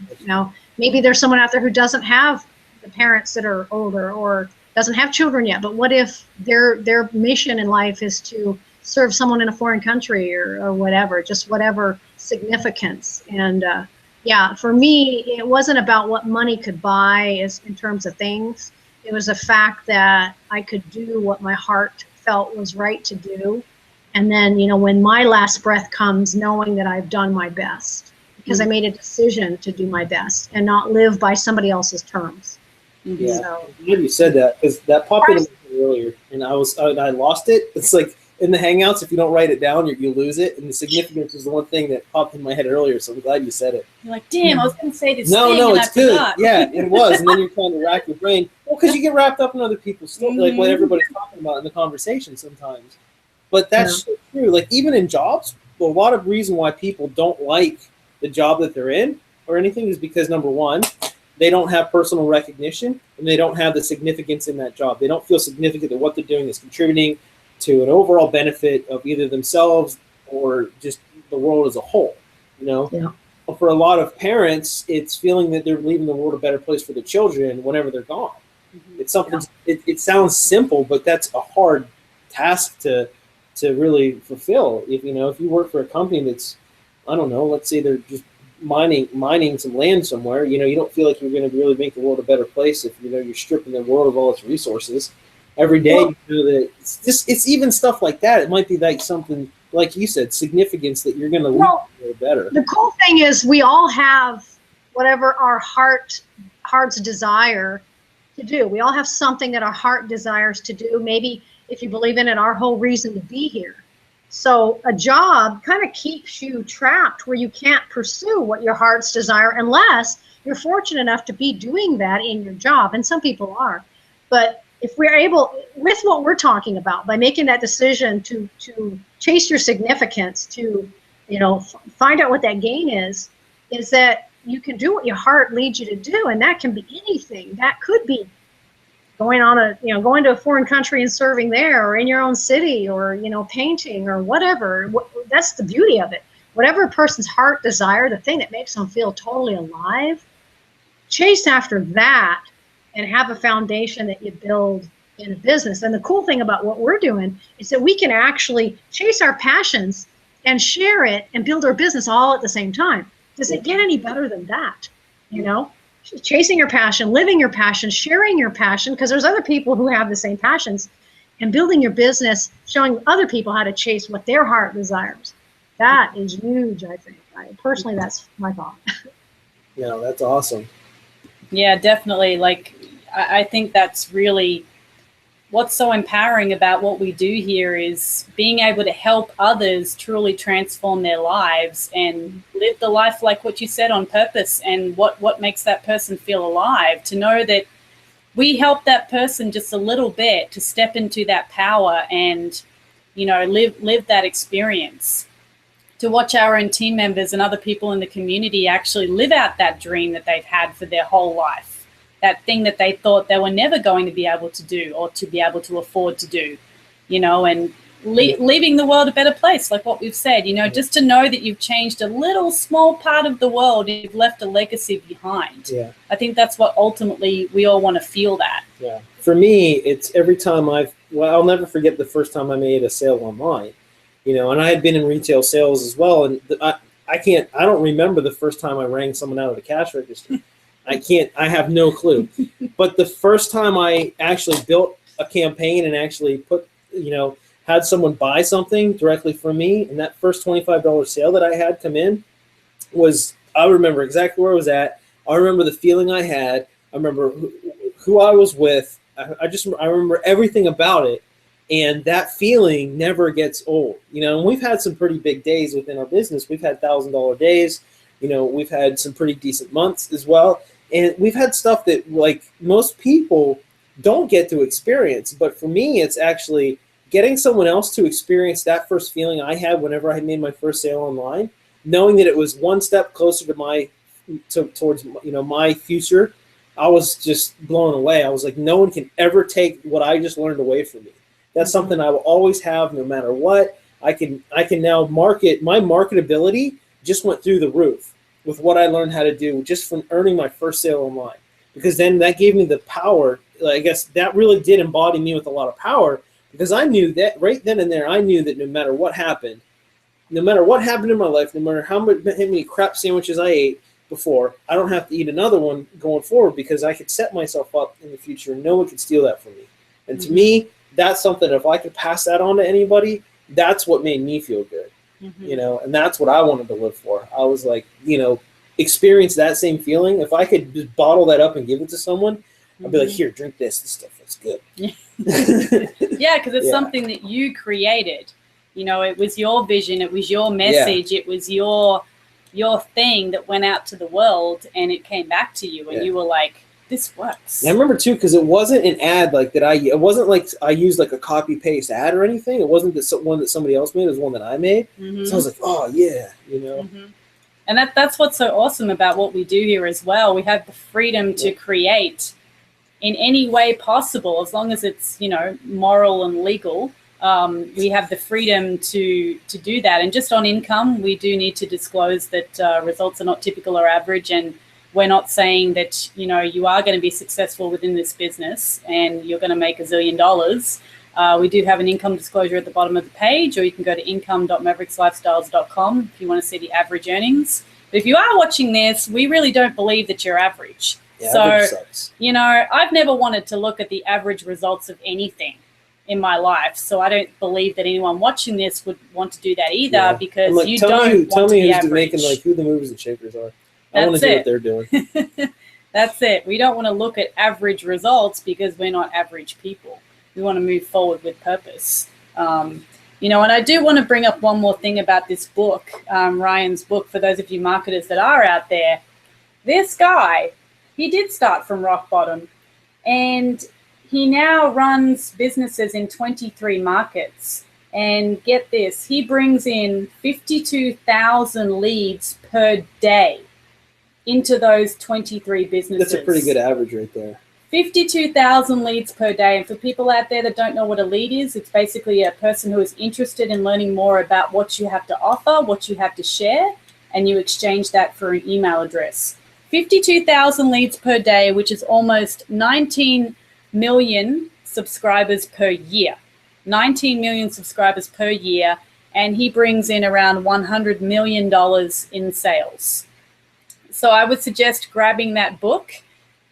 Maybe there's someone out there who doesn't have the parents that are older or doesn't have children yet, but what if their mission in life is to serve someone in a foreign country or whatever, just whatever significance. And yeah, for me, it wasn't about what money could buy as in terms of things. It was the fact that I could do what my heart felt was right to do. And then, you know, when my last breath comes, knowing that I've done my best, because I made a decision to do my best and not live by somebody else's terms. Yeah, so, I'm glad you said that, because that popped in earlier, and I lost it. It's like in the Hangouts, if you don't write it down, you lose it, and the significance is the one thing that popped in my head earlier. So I'm glad you said it. You're like, damn, I was going to say this. No, thing no, and it's I good. forgot. Yeah, it was, and then you're trying to rack your brain. Well, because you get wrapped up in other people's stuff, like what everybody's talking about in the conversation sometimes. But that's so true. Like even in jobs, a lot of reason why people don't like the job that they're in or anything is because, number one, they don't have personal recognition and they don't have the significance in that job. They don't feel significant that what they're doing is contributing to an overall benefit of either themselves or just the world as a whole. You know, But for a lot of parents, it's feeling that they're leaving the world a better place for their children whenever they're gone. It's something. It sounds simple, but that's a hard task to really fulfill. If you work for a company that's, I don't know, let's say they're just mining some land somewhere, you don't feel like you're going to really make the world a better place if you're stripping the world of all its resources every day. You know that it's even stuff like that. It might be like something like you said, significance that you're going to leave a little better. The cool thing is we all have whatever our heart's desire to do. We all have something that our heart desires to do. Maybe if you believe in it, our whole reason to be here. So a job kind of keeps you trapped where you can't pursue what your heart's desire unless you're fortunate enough to be doing that in your job. And some people are. But if we're able, with what we're talking about, by making that decision to chase your significance, to find out what that gain is that you can do what your heart leads you to do. And that can be anything. That could be going to a foreign country and serving there, or in your own city, or painting, or whatever. That's the beauty of it. Whatever a person's heart desire, the thing that makes them feel totally alive, chase after that and have a foundation that you build in a business. And the cool thing about what we're doing is that we can actually chase our passions and share it and build our business all at the same time. Does it get any better than that? Chasing your passion, living your passion, sharing your passion, because there's other people who have the same passions, and building your business, showing other people how to chase what their heart desires. That is huge, I think. Personally, that's my thought. Yeah, that's awesome. Yeah, definitely. Like, I think that's really what's so empowering about what we do here is being able to help others truly transform their lives and live the life like what you said, on purpose, and what makes that person feel alive. To know that we help that person just a little bit to step into that power and, live that experience. To watch our own team members and other people in the community actually live out that dream that they've had for their whole life. That thing that they thought they were never going to be able to do or to be able to afford to do, and leaving the world a better place, like what we've said, just to know that you've changed a little small part of the world, you've left a legacy behind. Yeah. I think that's what ultimately we all want to feel that. Yeah. For me, it's every time I'll never forget the first time I made a sale online, and I had been in retail sales as well. And I don't remember the first time I rang someone out of the cash register. I have no clue. But the first time I actually built a campaign and actually had someone buy something directly from me, and that first $25 sale that I had come in I remember exactly where I was at. I remember the feeling I had. I remember who I was with. I remember everything about it. And that feeling never gets old. And we've had some pretty big days within our business. We've had $1,000 days. We've had some pretty decent months as well. And we've had stuff that, like, most people don't get to experience. But for me, it's actually getting someone else to experience that first feeling I had whenever I made my first sale online, knowing that it was one step closer towards my future. I was just blown away. I was like, no one can ever take what I just learned away from me. That's something I will always have, no matter what. I can now market. My marketability just went through the roof with what I learned how to do just from earning my first sale online. Because then that gave me the power. I guess that really did embody me with a lot of power. Because I knew that right then and there, I knew that no matter what happened in my life, no matter how many crap sandwiches I ate before, I don't have to eat another one going forward, because I could set myself up in the future and no one could steal that from me. And to me, that's something, if I could pass that on to anybody, that's what made me feel good. You know, and that's what I wanted to live for. I was like, you know, experience that same feeling. If I could just bottle that up and give it to someone, I'd be like, here, drink this. This stuff is good. Yeah, because it's something that you created. You know, it was your vision. It was your message. It was your thing that went out to the world, and it came back to you, and you were like, this works. And I remember too, because it wasn't an ad like that. It wasn't like I used like a copy paste ad or anything. It wasn't one that somebody else made. It was one that I made. So I was like, oh yeah, you know. And that's what's so awesome about what we do here as well. We have the freedom to create in any way possible, as long as it's, you know, moral and legal. We have the freedom to do that. And just on income, we do need to disclose that results are not typical or average, and we're not saying that, you know, you are going to be successful within this business and you're going to make $1 zillion. We do have an income disclosure at the bottom of the page, or you can go to income.maverixlifestyles.com if you want to see the average earnings. But if you are watching this, we really don't believe that you're average. Average sucks. You know, I've never wanted to look at the average results of anything in my life, so I don't believe that anyone watching this would want to do that either, because like, you tell don't me want to be who's average. making, like, who the movers and shakers are. I want to do what they're doing. That's it. We don't want to look at average results, because we're not average people. We want to move forward with purpose. You know, and I do want to bring up one more thing about this book, Ryan's book, for those of you marketers that are out there. This guy, he did start from rock bottom, and he now runs businesses in 23 markets. And get this, he brings in 52,000 leads per day into those 23 businesses. That's a pretty good average right there. 52,000 leads per day. And for people out there that don't know what a lead is, it's basically a person who is interested in learning more about what you have to offer, what you have to share, and you exchange that for an email address. 52,000 leads per day, which is almost 19 million subscribers per year. 19 million subscribers per year, and he brings in around $100 million in sales. So I would suggest grabbing that book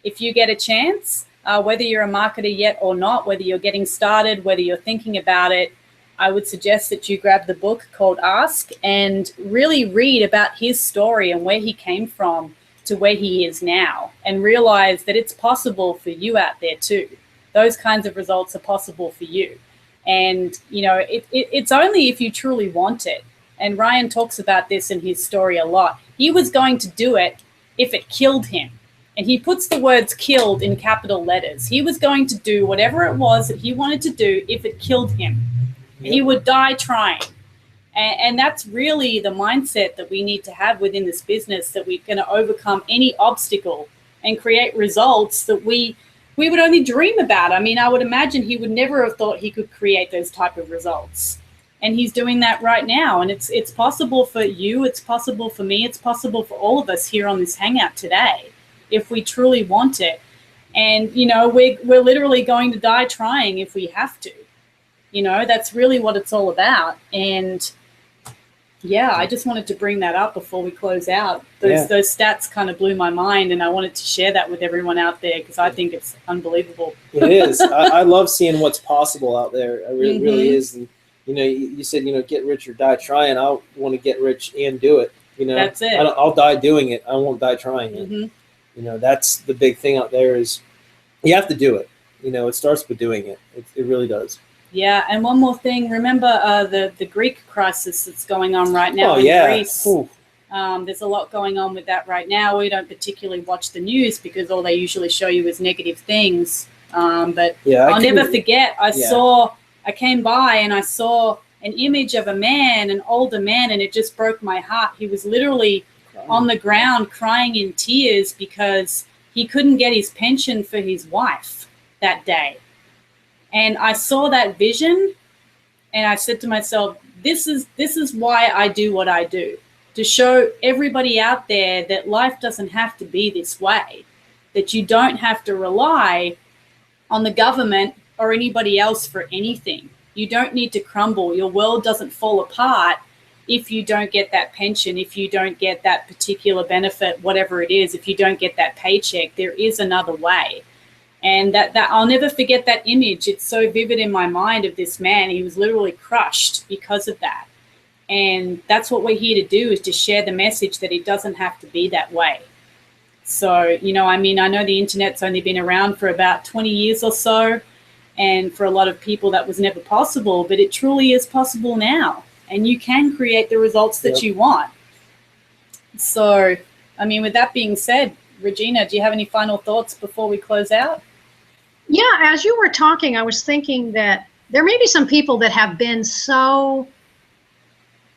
if you get a chance, whether you're a marketer yet or not, whether you're getting started, whether you're thinking about it. I would suggest that you grab the book called Ask and really read about his story and where he came from to where he is now, and realize that it's possible for you out there too. Those kinds of results are possible for you. And, you know, it's only if you truly want it. And Ryan talks about this in his story a lot. He was going to do it if it killed him. And he puts the words killed in capital letters. He was going to do whatever it was that he wanted to do if it killed him. He would die trying. And that's really the mindset that we need to have within this business, that we're going to overcome any obstacle and create results that we would only dream about. I mean, I would imagine he would never have thought he could create those type of results. And he's doing that right now. And it's possible for you. It's possible for me. It's possible for all of us here on this Hangout today, if we truly want it. And, you know, we're literally going to die trying if we have to. You know, that's really what it's all about. And yeah, I just wanted to bring that up before we close out. Those stats kind of blew my mind, and I wanted to share that with everyone out there, because I think it's unbelievable. It is. I love seeing what's possible out there. It really is. And, you know, you said, you know, get rich or die trying. I want to get rich and do it. You know, that's it. I'll die doing it. I won't die trying it. You know, that's the big thing out there, is you have to do it. You know, it starts with doing it. It really does. Yeah, and one more thing. Remember the Greek crisis that's going on right now in Greece? There's a lot going on with that right now. We don't particularly watch the news, because all they usually show you is negative things. But I'll never forget, I came by and I saw an image of a man, an older man, and it just broke my heart. He was literally on the ground crying in tears because he couldn't get his pension for his wife that day. And I saw that vision, and I said to myself, this is why I do what I do, to show everybody out there that life doesn't have to be this way, that you don't have to rely on the government or anybody else for anything. You don't need to crumble. Your world doesn't fall apart if you don't get that pension, if you don't get that particular benefit, whatever it is, if you don't get that paycheck. There is another way. And that I'll never forget that image. It's so vivid in my mind of this man. He was literally crushed because of that. And that's what we're here to do, is to share the message that it doesn't have to be that way. So, you know, I mean, I know the internet's only been around for about 20 years or so. And for a lot of people, that was never possible. But it truly is possible now. And you can create the results that you want. So, I mean, with that being said, Regina, do you have any final thoughts before we close out? Yeah, as you were talking, I was thinking that there may be some people that have been so,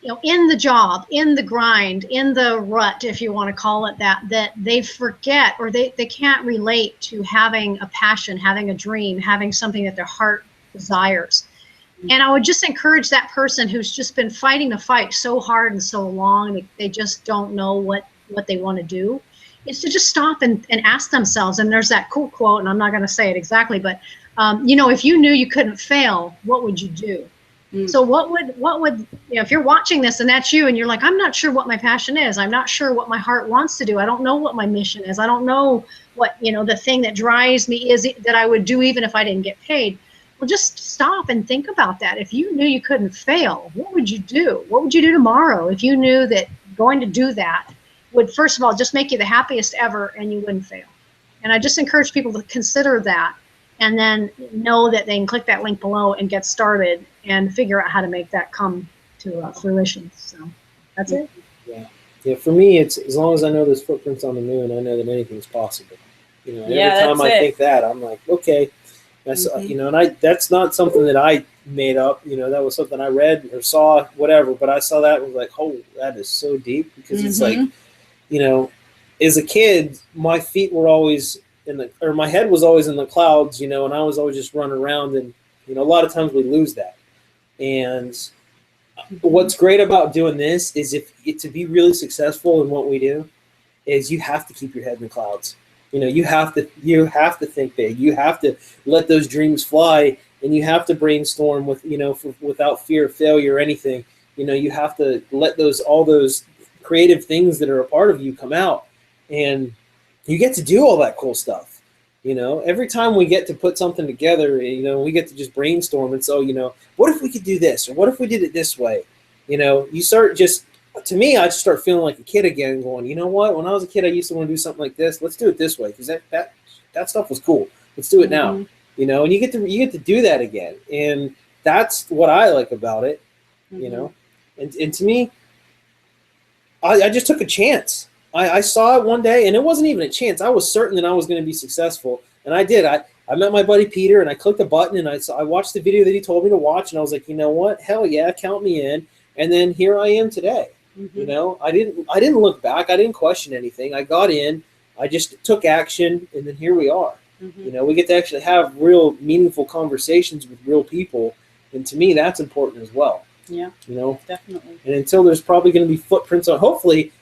you know, in the job, in the grind, in the rut, if you want to call it that, that they forget, or they can't relate to having a passion, having a dream, having something that their heart desires. And I would just encourage that person who's just been fighting the fight so hard and so long, they just don't know what they want to do, is to just stop and ask themselves. And there's that cool quote, and I'm not going to say it exactly, but you know, if you knew you couldn't fail, what would you do? So what would, you know, if you're watching this and that's you and you're like, I'm not sure what my passion is. I'm not sure what my heart wants to do. I don't know what my mission is. I don't know what, you know, the thing that drives me is that I would do even if I didn't get paid. Well, just stop and think about that. If you knew you couldn't fail, what would you do? What would you do tomorrow if you knew that going to do that would, first of all, just make you the happiest ever and you wouldn't fail? And I just encourage people to consider that, and then know that they can click that link below and get started and figure out how to make that come to fruition. So that's it. Yeah. For me, it's as long as I know there's footprints on the moon, I know that anything's possible. You know, every time I think that, I'm like, okay. That's, you know, and that's not something that I made up. You know, that was something I read or saw, whatever. But I saw that and was like, oh, that is so deep, because it's like, you know, as a kid, my feet were always my head was always in the clouds, you know, and I was always just running around. And, you know, a lot of times we lose that. And what's great about doing this is to be really successful in what we do is you have to keep your head in the clouds. You know, you have to think big. You have to let those dreams fly, and you have to brainstorm with, you know, without fear of failure or anything. You know, you have to let all those creative things that are a part of you come out, and you get to do all that cool stuff. You know, every time we get to put something together, you know, we get to just brainstorm and say, you know, what if we could do this, or what if we did it this way? You know, you start just. To me, I just start feeling like a kid again, going, you know what? When I was a kid, I used to want to do something like this. Let's do it this way, because that stuff was cool. Let's do it now, you know. And you get to do that again, and that's what I like about it, you know. And to me, I just took a chance. I saw it one day, and it wasn't even a chance. I was certain that I was going to be successful, and I did. I met my buddy Peter, and I clicked a button, and I watched the video that he told me to watch, and I was like, you know what? Hell yeah, count me in. And then here I am today. You know, I didn't look back. I didn't question anything. I got in. I just took action, and then here we are. You know, we get to actually have real meaningful conversations with real people, and to me, that's important as well. Yeah, you know, definitely. And until there's probably going to be footprints on, hopefully,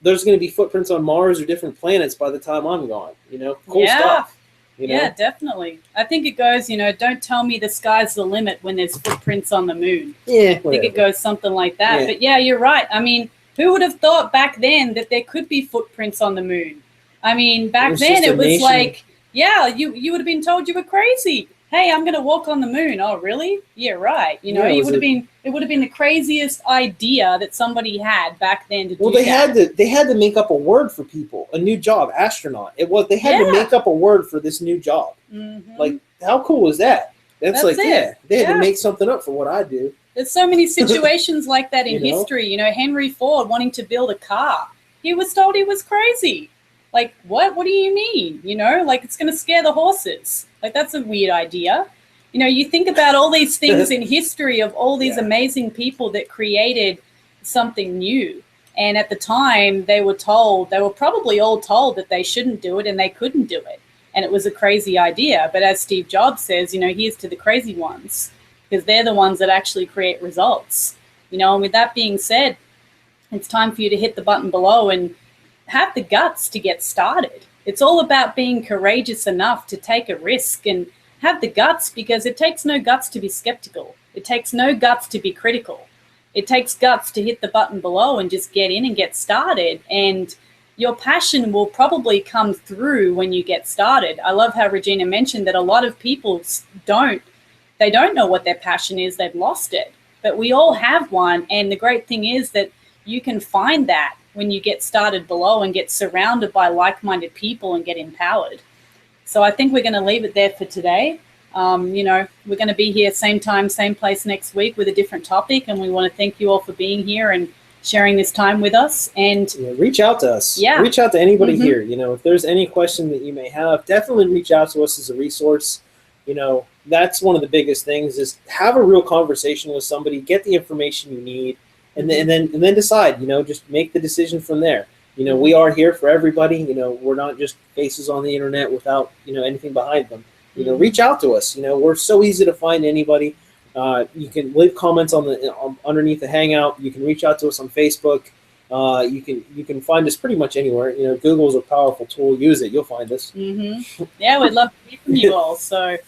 there's going to be footprints on Mars or different planets by the time I'm gone. You know, cool stuff. You know? Yeah, definitely. I think it goes, you know, don't tell me the sky's the limit when there's footprints on the moon. Yeah, whatever. I think it goes something like that. Yeah. But yeah, you're right. I mean, who would have thought back then that there could be footprints on the moon? I mean, back then it was like, yeah, you would have been told you were crazy. Hey, I'm going to walk on the moon. Oh, really? Yeah, right. You know, it would have been the craziest idea that somebody had back then to do that. Well, they had to make up a word for people, a new job, astronaut. They had to make up a word for this new job. Like, how cool is that? That's like, it. They had to make something up for what I do. There's so many situations like that in history. You know, Henry Ford wanting to build a car. He was told he was crazy. Like, what? What do you mean? You know, like, it's going to scare the horses. Like, that's a weird idea. You know, you think about all these things in history of all these amazing people that created something new. And at the time, they were probably all told that they shouldn't do it and they couldn't do it. And it was a crazy idea. But as Steve Jobs says, you know, here's to the crazy ones, because they're the ones that actually create results. You know, and with that being said, it's time for you to hit the button below and have the guts to get started. It's all about being courageous enough to take a risk and have the guts, because it takes no guts to be skeptical. It takes no guts to be critical. It takes guts to hit the button below and just get in and get started. And your passion will probably come through when you get started. I love how Regina mentioned that a lot of people don't know what their passion is. They've lost it. But we all have one. And the great thing is that you can find that when you get started below and get surrounded by like-minded people and get empowered. So I think we're going to leave it there for today. You know, we're going to be here same time, same place next week with a different topic. And we want to thank you all for being here and sharing this time with us. And reach out to us. Yeah. Reach out to anybody here. You know, if there's any question that you may have, definitely reach out to us as a resource. You know, that's one of the biggest things is have a real conversation with somebody, get the information you need, and then decide, you know, just make the decision from there. You know, we are here for everybody. You know, we're not just faces on the internet without, you know, anything behind them. You know, reach out to us. You know, we're so easy to find anybody. You can leave comments on underneath the Hangout. You can reach out to us on Facebook. You can find us pretty much anywhere. You know, Google's a powerful tool. Use it. You'll find us. Yeah, we'd love to hear from you all. So,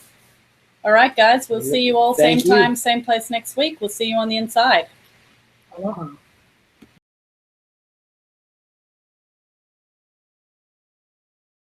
all right, guys, we'll see you all same time, same place next week. We'll see you on the inside. Aloha.